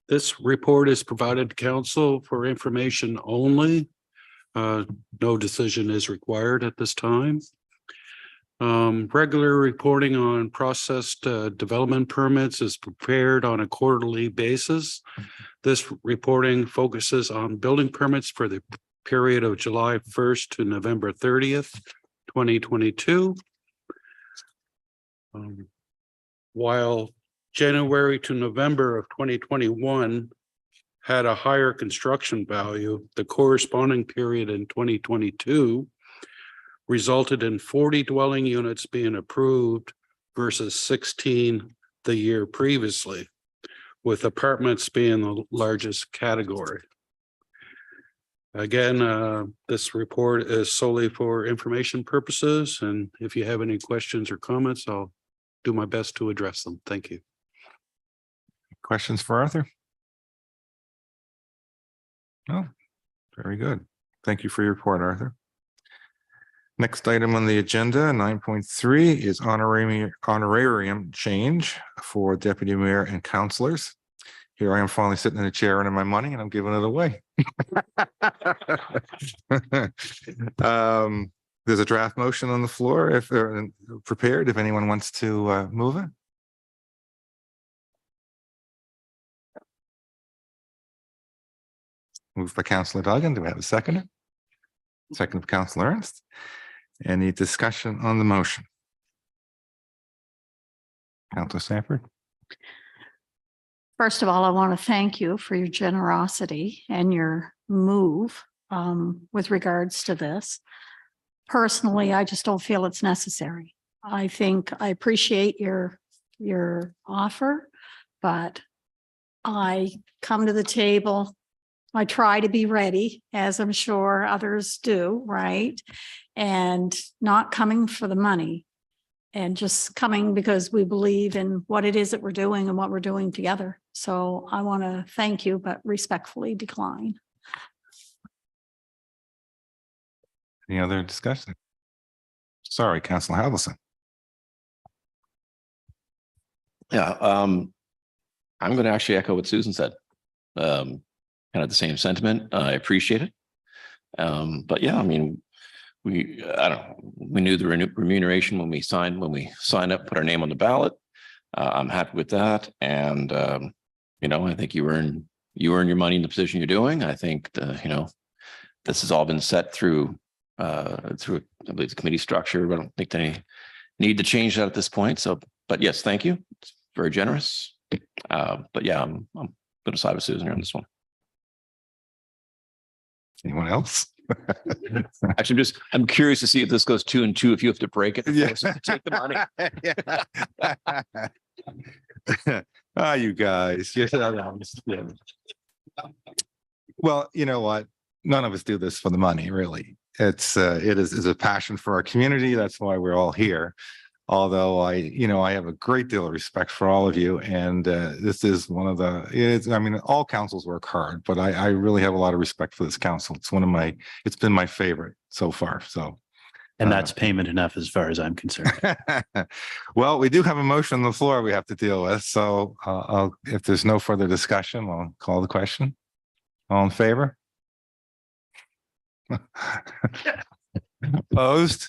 This report is provided to council for information only. No decision is required at this time. Regular reporting on processed development permits is prepared on a quarterly basis. This reporting focuses on building permits for the period of July 1st to November 30th, 2022. While January to November of 2021 had a higher construction value, the corresponding period in 2022 resulted in 40 dwelling units being approved versus 16 the year previously, with apartments being the largest category. Again, this report is solely for information purposes, and if you have any questions or comments, I'll do my best to address them. Thank you. Questions for Arthur? No, very good. Thank you for your report, Arthur. Next item on the agenda, 9.3, is honorarium change for deputy mayor and councilors. Here I am finally sitting in a chair earning my money and I'm giving it away. There's a draft motion on the floor if they're prepared, if anyone wants to move it. Moved by Councilor Duggan. Do we have a seconder? Second of Councilor Ernst. Any discussion on the motion? Councilor Sanford. First of all, I want to thank you for your generosity and your move with regards to this. Personally, I just don't feel it's necessary. I think I appreciate your offer, but I come to the table. I try to be ready, as I'm sure others do, right? And not coming for the money and just coming because we believe in what it is that we're doing and what we're doing together. So I want to thank you, but respectfully decline. Any other discussion? Sorry, Councilor Halverson. Yeah, I'm going to actually echo what Susan said. Kind of the same sentiment. I appreciate it. But yeah, I mean, we knew the remuneration when we signed up, put our name on the ballot. I'm happy with that. And, I think you earn your money in the position you're doing. I think this has all been set through, I believe, the committee structure. I don't think they need to change that at this point. So, but yes, thank you. It's very generous. But yeah, I'm going to side with Susan here on this one. Anyone else? Actually, I'm curious to see if this goes 2 and 2, if you have to break it. Yeah. Take the money. You guys. Well, you know what? None of us do this for the money, really. It is a passion for our community. That's why we're all here. Although I have a great deal of respect for all of you, and this is one of all councils work hard, but I really have a lot of respect for this council. It's been my favorite so far. So, And that's payment enough as far as I'm concerned. well, we do have a motion on the floor we have to deal with. So if there's no further discussion, I'll call the question. All in favor? Opposed?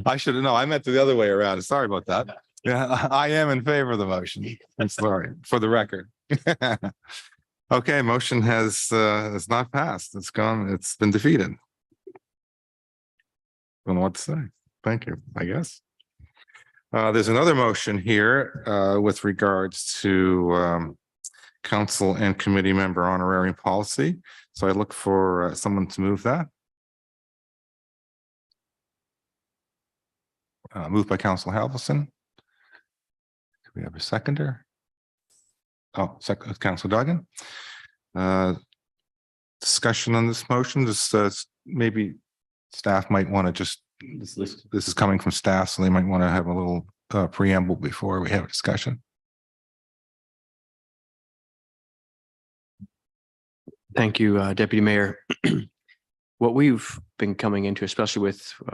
I should have known. I meant the other way around. Sorry about that. Yeah, I am in favor of the motion. I'm sorry, for the record. Okay, motion has not passed. It's gone. It's been defeated. Don't know what to say. Thank you, I guess. There's another motion here with regards to council and committee member honorarium policy. So I look for someone to move that. Moved by Councilor Halverson. Do we have a seconder? Oh, Councilor Duggan. Discussion on this motion. Just maybe staff might want to this is coming from staff, so they might want to have a little preamble before we have a discussion. Thank you, Deputy Mayor. What we've been coming into, especially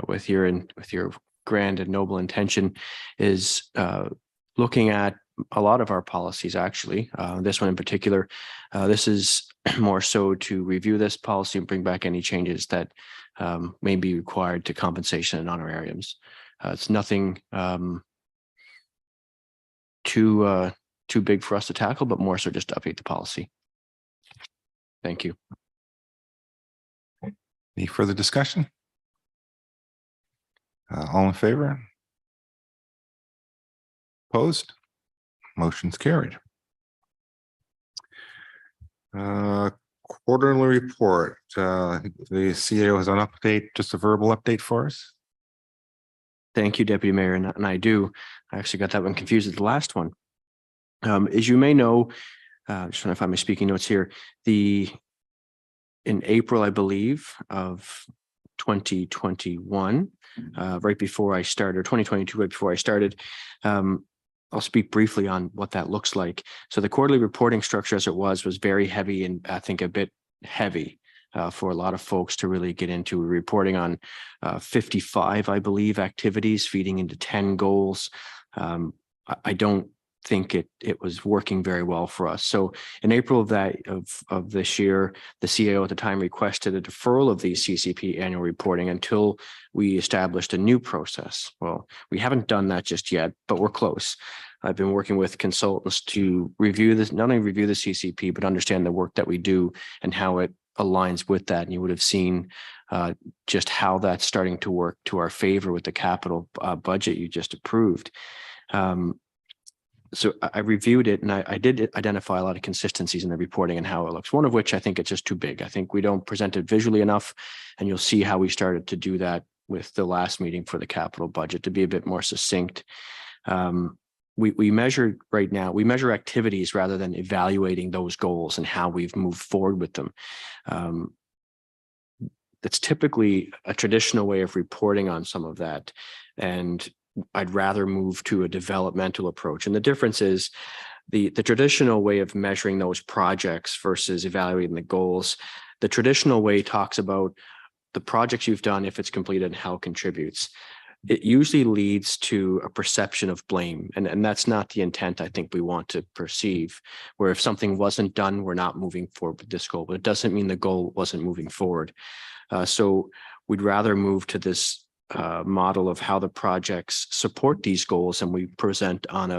with your grand and noble intention, is looking at a lot of our policies, actually. This one in particular, this is more so to review this policy and bring back any changes that may be required to compensation and honorariums. It's nothing too big for us to tackle, but more so just to update the policy. Thank you. Any further discussion? All in favor? Opposed? Motion's carried. Quarterly report. The CAO has an update, just a verbal update for us. Thank you, Deputy Mayor. And I actually got that one confused with the last one. As you may know, just trying to find my speaking notes here. In April, I believe, of 2021, right before I started, or 2022, right before I started, I'll speak briefly on what that looks like. So the quarterly reporting structure as it was very heavy, and I think a bit heavy for a lot of folks to really get into. We're reporting on 55, I believe, activities feeding into 10 goals. I don't think it was working very well for us. So in April of this year, the CAO at the time requested a deferral of the CCP annual reporting until we established a new process. Well, we haven't done that just yet, but we're close. I've been working with consultants to review this, not only review the CCP, but understand the work that we do and how it aligns with that. And you would have seen just how that's starting to work to our favor with the capital budget you just approved. So I reviewed it, and I did identify a lot of consistencies in the reporting and how it looks, one of which I think it's just too big. I think we don't present it visually enough, and you'll see how we started to do that with the last meeting for the capital budget to be a bit more succinct. we measure right now, we measure activities rather than evaluating those goals and how we've moved forward with them. That's typically a traditional way of reporting on some of that. And I'd rather move to a developmental approach. And the difference is the traditional way of measuring those projects versus evaluating the goals. The traditional way talks about the projects you've done, if it's completed, and how it contributes. It usually leads to a perception of blame. And that's not the intent I think we want to perceive, where if something wasn't done, we're not moving forward with this goal, but it doesn't mean the goal wasn't moving forward. So we'd rather move to this model of how the projects support these goals, and we present on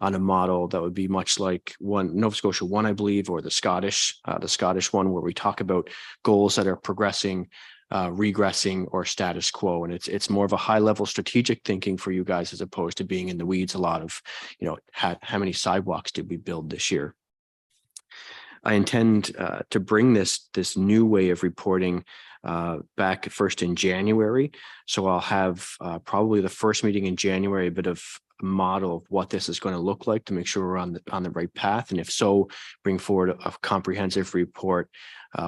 a model that would be much like Nova Scotia one, I believe, or the Scottish one, where we talk about goals that are progressing, regressing, or status quo. And it's more of a high level strategic thinking for you guys, as opposed to being in the weeds a lot of, how many sidewalks did we build this year? I intend to bring this new way of reporting back first in January. So I'll have probably the first meeting in January, a bit of a model of what this is going to look like to make sure we're on the right path. And if so, bring forward a comprehensive report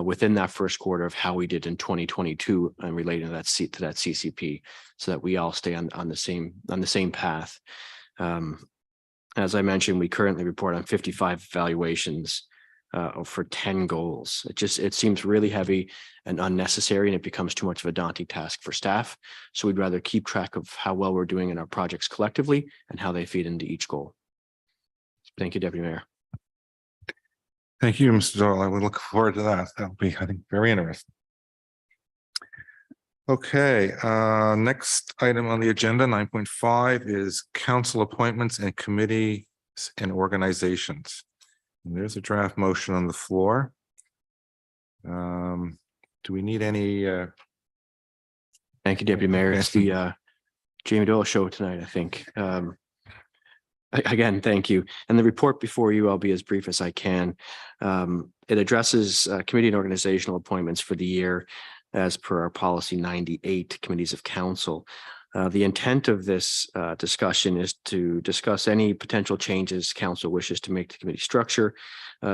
within that first quarter of how we did in 2022 and relating to that CCP, so that we all stay on the same path. As I mentioned, we currently report on 55 evaluations for 10 goals. It seems really heavy and unnecessary, and it becomes too much of a daunting task for staff. So we'd rather keep track of how well we're doing in our projects collectively and how they feed into each goal. Thank you, Deputy Mayor. Thank you, Mr. Doyle. I would look forward to that. That'll be, I think, very interesting. Okay, next item on the agenda, 9.5, is council appointments and committees and organizations. And there's a draft motion on the floor. Do we need any? Thank you, Deputy Mayor. It's the Jamie Doyle show tonight, I think. Again, thank you. And the report before you, I'll be as brief as I can. It addresses committee and organizational appointments for the year as per our policy 98, committees of council. The intent of this discussion is to discuss any potential changes council wishes to make to committee structure,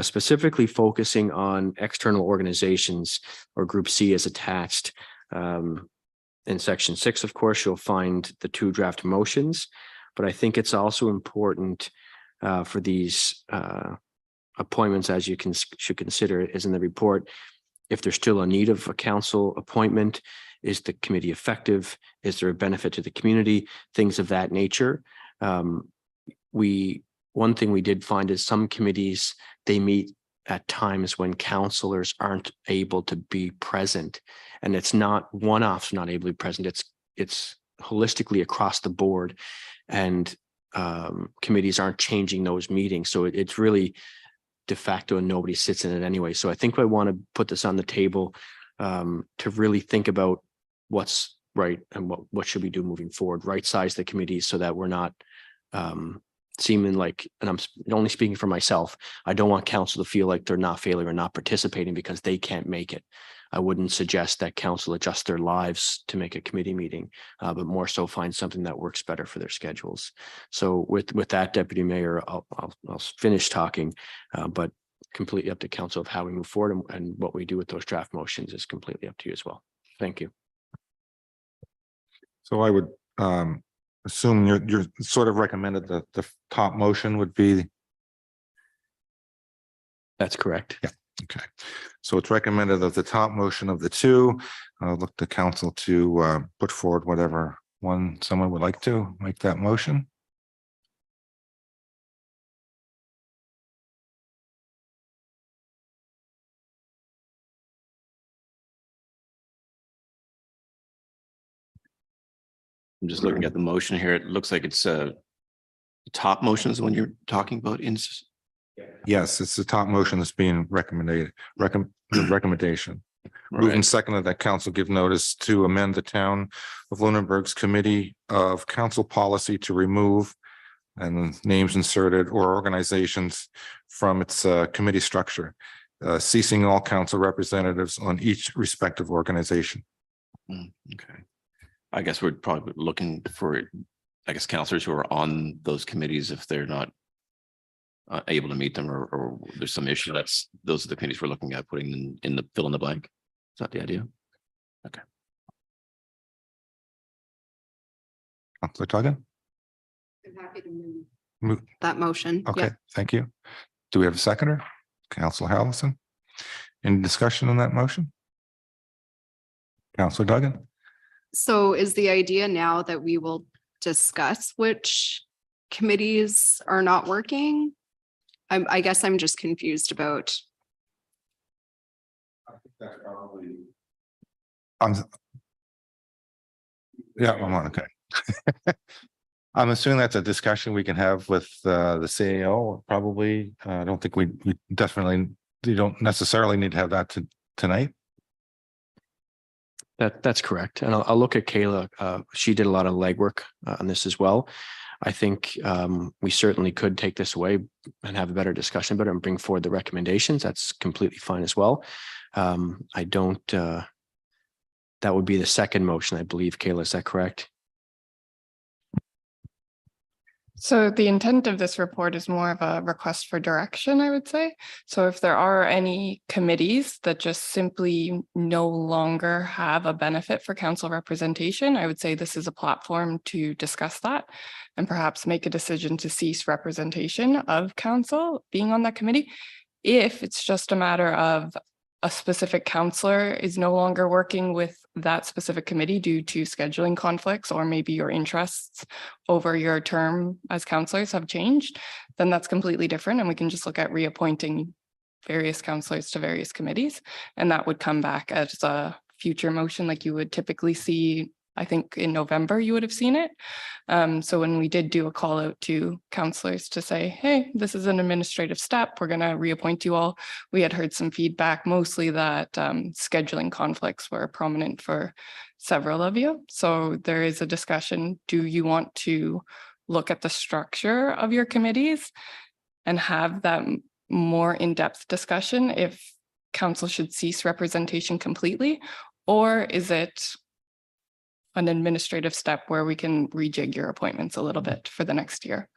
specifically focusing on external organizations, or Group C as attached. In section 6, of course, you'll find the 2 draft motions, but I think it's also important for these appointments, as you should consider it, is in the report. If there's still a need of a council appointment, is the committee effective? Is there a benefit to the community? Things of that nature. One thing we did find is some committees, they meet at times when councillors aren't able to be present, and it's not one-offs not able to be present. It's holistically across the board, and committees aren't changing those meetings. So it's really de facto, and nobody sits in it anyway. So I think I want to put this on the table to really think about what's right and what should we do moving forward. Right size the committees so that we're not seeming like, and I'm only speaking for myself, I don't want council to feel like they're not failing or not participating because they can't make it. I wouldn't suggest that council adjust their lives to make a committee meeting, but more so find something that works better for their schedules. So with that, Deputy Mayor, I'll finish talking, but completely up to council of how we move forward, and what we do with those draft motions is completely up to you as well. Thank you. So I would assume you're sort of recommended that the top motion would be. That's correct. Yeah. Okay. So it's recommended that the top motion of the 2, I'll look to council to put forward whatever one someone would like to make that motion. I'm just looking at the motion here. It looks like it's the top motion is the one you're talking about. Yes, it's the top motion that's being recommendation. Moved and seconded that council give notice to amend the town of Lunenburg's committee of council policy to remove and names inserted or organizations from its committee structure, ceasing all council representatives on each respective organization. Okay. I guess we're probably looking for I guess, counselors who are on those committees, if they're not able to meet them, or there's some issue, those are the committees we're looking at putting in the fill in the blank. Is that the idea? Okay. Councillor Duggan? I'm happy to move Move- that motion. Okay, Yep. thank you. Do we have a seconder? Councillor Hallison? Any discussion on that motion? Councillor Duggan? So is the idea now that we will discuss which committees are not working? I guess I'm just confused about. I'm. Yeah, I'm on, okay. I'm assuming that's a discussion we can have with the CAO, probably. I don't think we definitely, you don't necessarily need to have that tonight. That's correct. And I'll look at Kayla. She did a lot of legwork on this as well. I think we certainly could take this away and have a better discussion about it and bring forward the recommendations. That's completely fine as well. I don't, that would be the second motion, I believe. Kayla, is that correct? So the intent of this report is more of a request for direction, I would say. So if there are any committees that just simply no longer have a benefit for council representation, I would say this is a platform to discuss that and perhaps make a decision to cease representation of council being on that committee. If it's just a matter of a specific counselor is no longer working with that specific committee due to scheduling conflicts, or maybe your interests over your term as counselors have changed, then that's completely different. And we can just look at reappointing various counselors to various committees. And that would come back as a future motion like you would typically see. I think in November you would have seen it. So when we did do a call out to counselors to say, hey, this is an administrative step, we're going to reappoint you all, we had heard some feedback, mostly that scheduling conflicts were prominent for several of you. So there is a discussion. Do you want to look at the structure of your committees and have that more in-depth discussion if council should cease representation completely? Or is it an administrative step where we can rejig your appointments a little bit for the next year?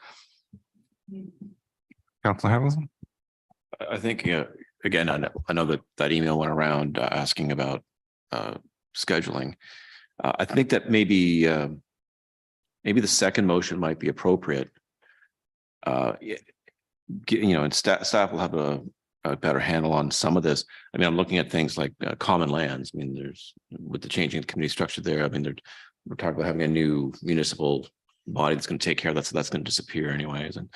Councillor Hamilton? I think, again, I know that email went around asking about scheduling. I think that maybe the second motion might be appropriate. And staff will have a better handle on some of this. I mean, I'm looking at things like common lands. I mean, there's with the changing of the community structure there. I mean, we're talking about having a new municipal body that's going to take care of that. So that's going to disappear anyways. And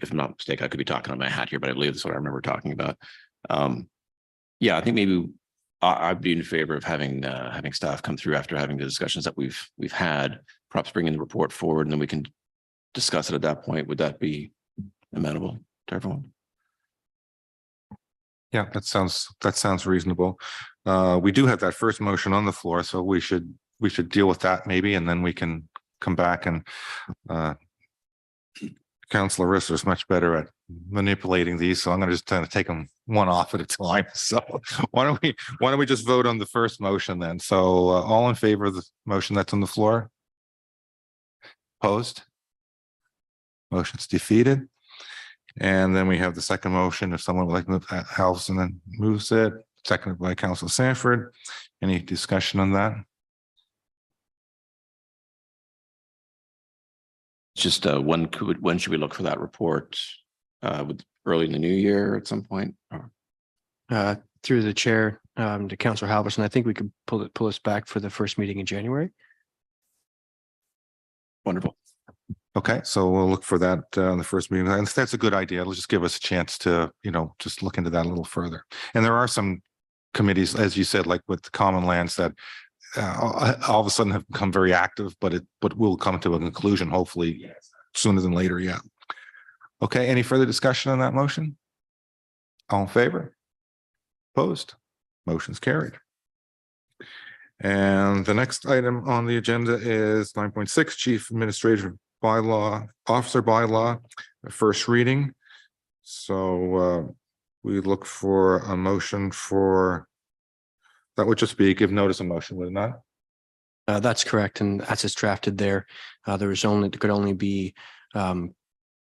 if I'm not mistaken, I could be talking on my hat here, but I believe that's what I remember talking about. Yeah, I think maybe I'd be in favor of having staff come through after having the discussions that we've had, perhaps bringing the report forward, and then we can discuss it at that point. Would that be amenable to everyone? Yeah, that sounds reasonable. We do have that first motion on the floor, so we should deal with that maybe, and then we can come back and Councillor Risser is much better at manipulating these, so I'm going to just kind of take them one off at a time. So why don't we just vote on the first motion then? So all in favor of the motion that's on the floor? Opposed? Motion's defeated. And then we have the second motion. If someone would like to move that, Halverson then moves it, seconded by Councillor Sanford. Any discussion on that? Just when should we look for that report? Early in the new year at some point? Through the chair to Councillor Halverson, I think we could pull us back for the first meeting in January. Wonderful. Okay, so we'll look for that on the first meeting. And that's a good idea. It'll just give us a chance to, just look into that a little further. And there are some committees, as you said, like with the common lands that all of a sudden have become very active, but will come to a conclusion, hopefully sooner than later. Yeah. Okay, any further discussion on that motion? All in favor? Opposed? Motion's carried. And the next item on the agenda is 9.6, Chief Administrative Officer bylaw, first reading. So we look for a motion for, that would just be give notice of motion, would it not? That's correct. And as it's drafted there, there could only be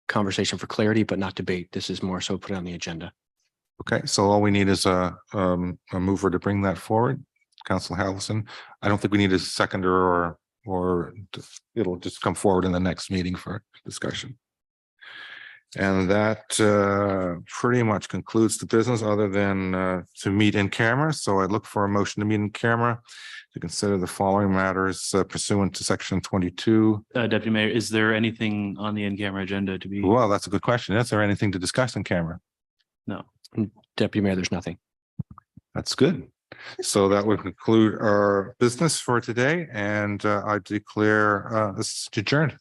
conversation for clarity, but not debate. This is more so put on the agenda. Okay, so all we need is a mover to bring that forward. Council Hallison. I don't think we need a seconder or it'll just come forward in the next meeting for discussion. And that pretty much concludes the business other than to meet in camera. So I look for a motion to meet in camera to consider the following matters pursuant to section 22. Deputy Mayor, is there anything on the in-camera agenda to be? Well, that's a good question. Is there anything to discuss in camera? No. Deputy Mayor, there's nothing. That's good. So that would conclude our business for today, and I declare this adjourned.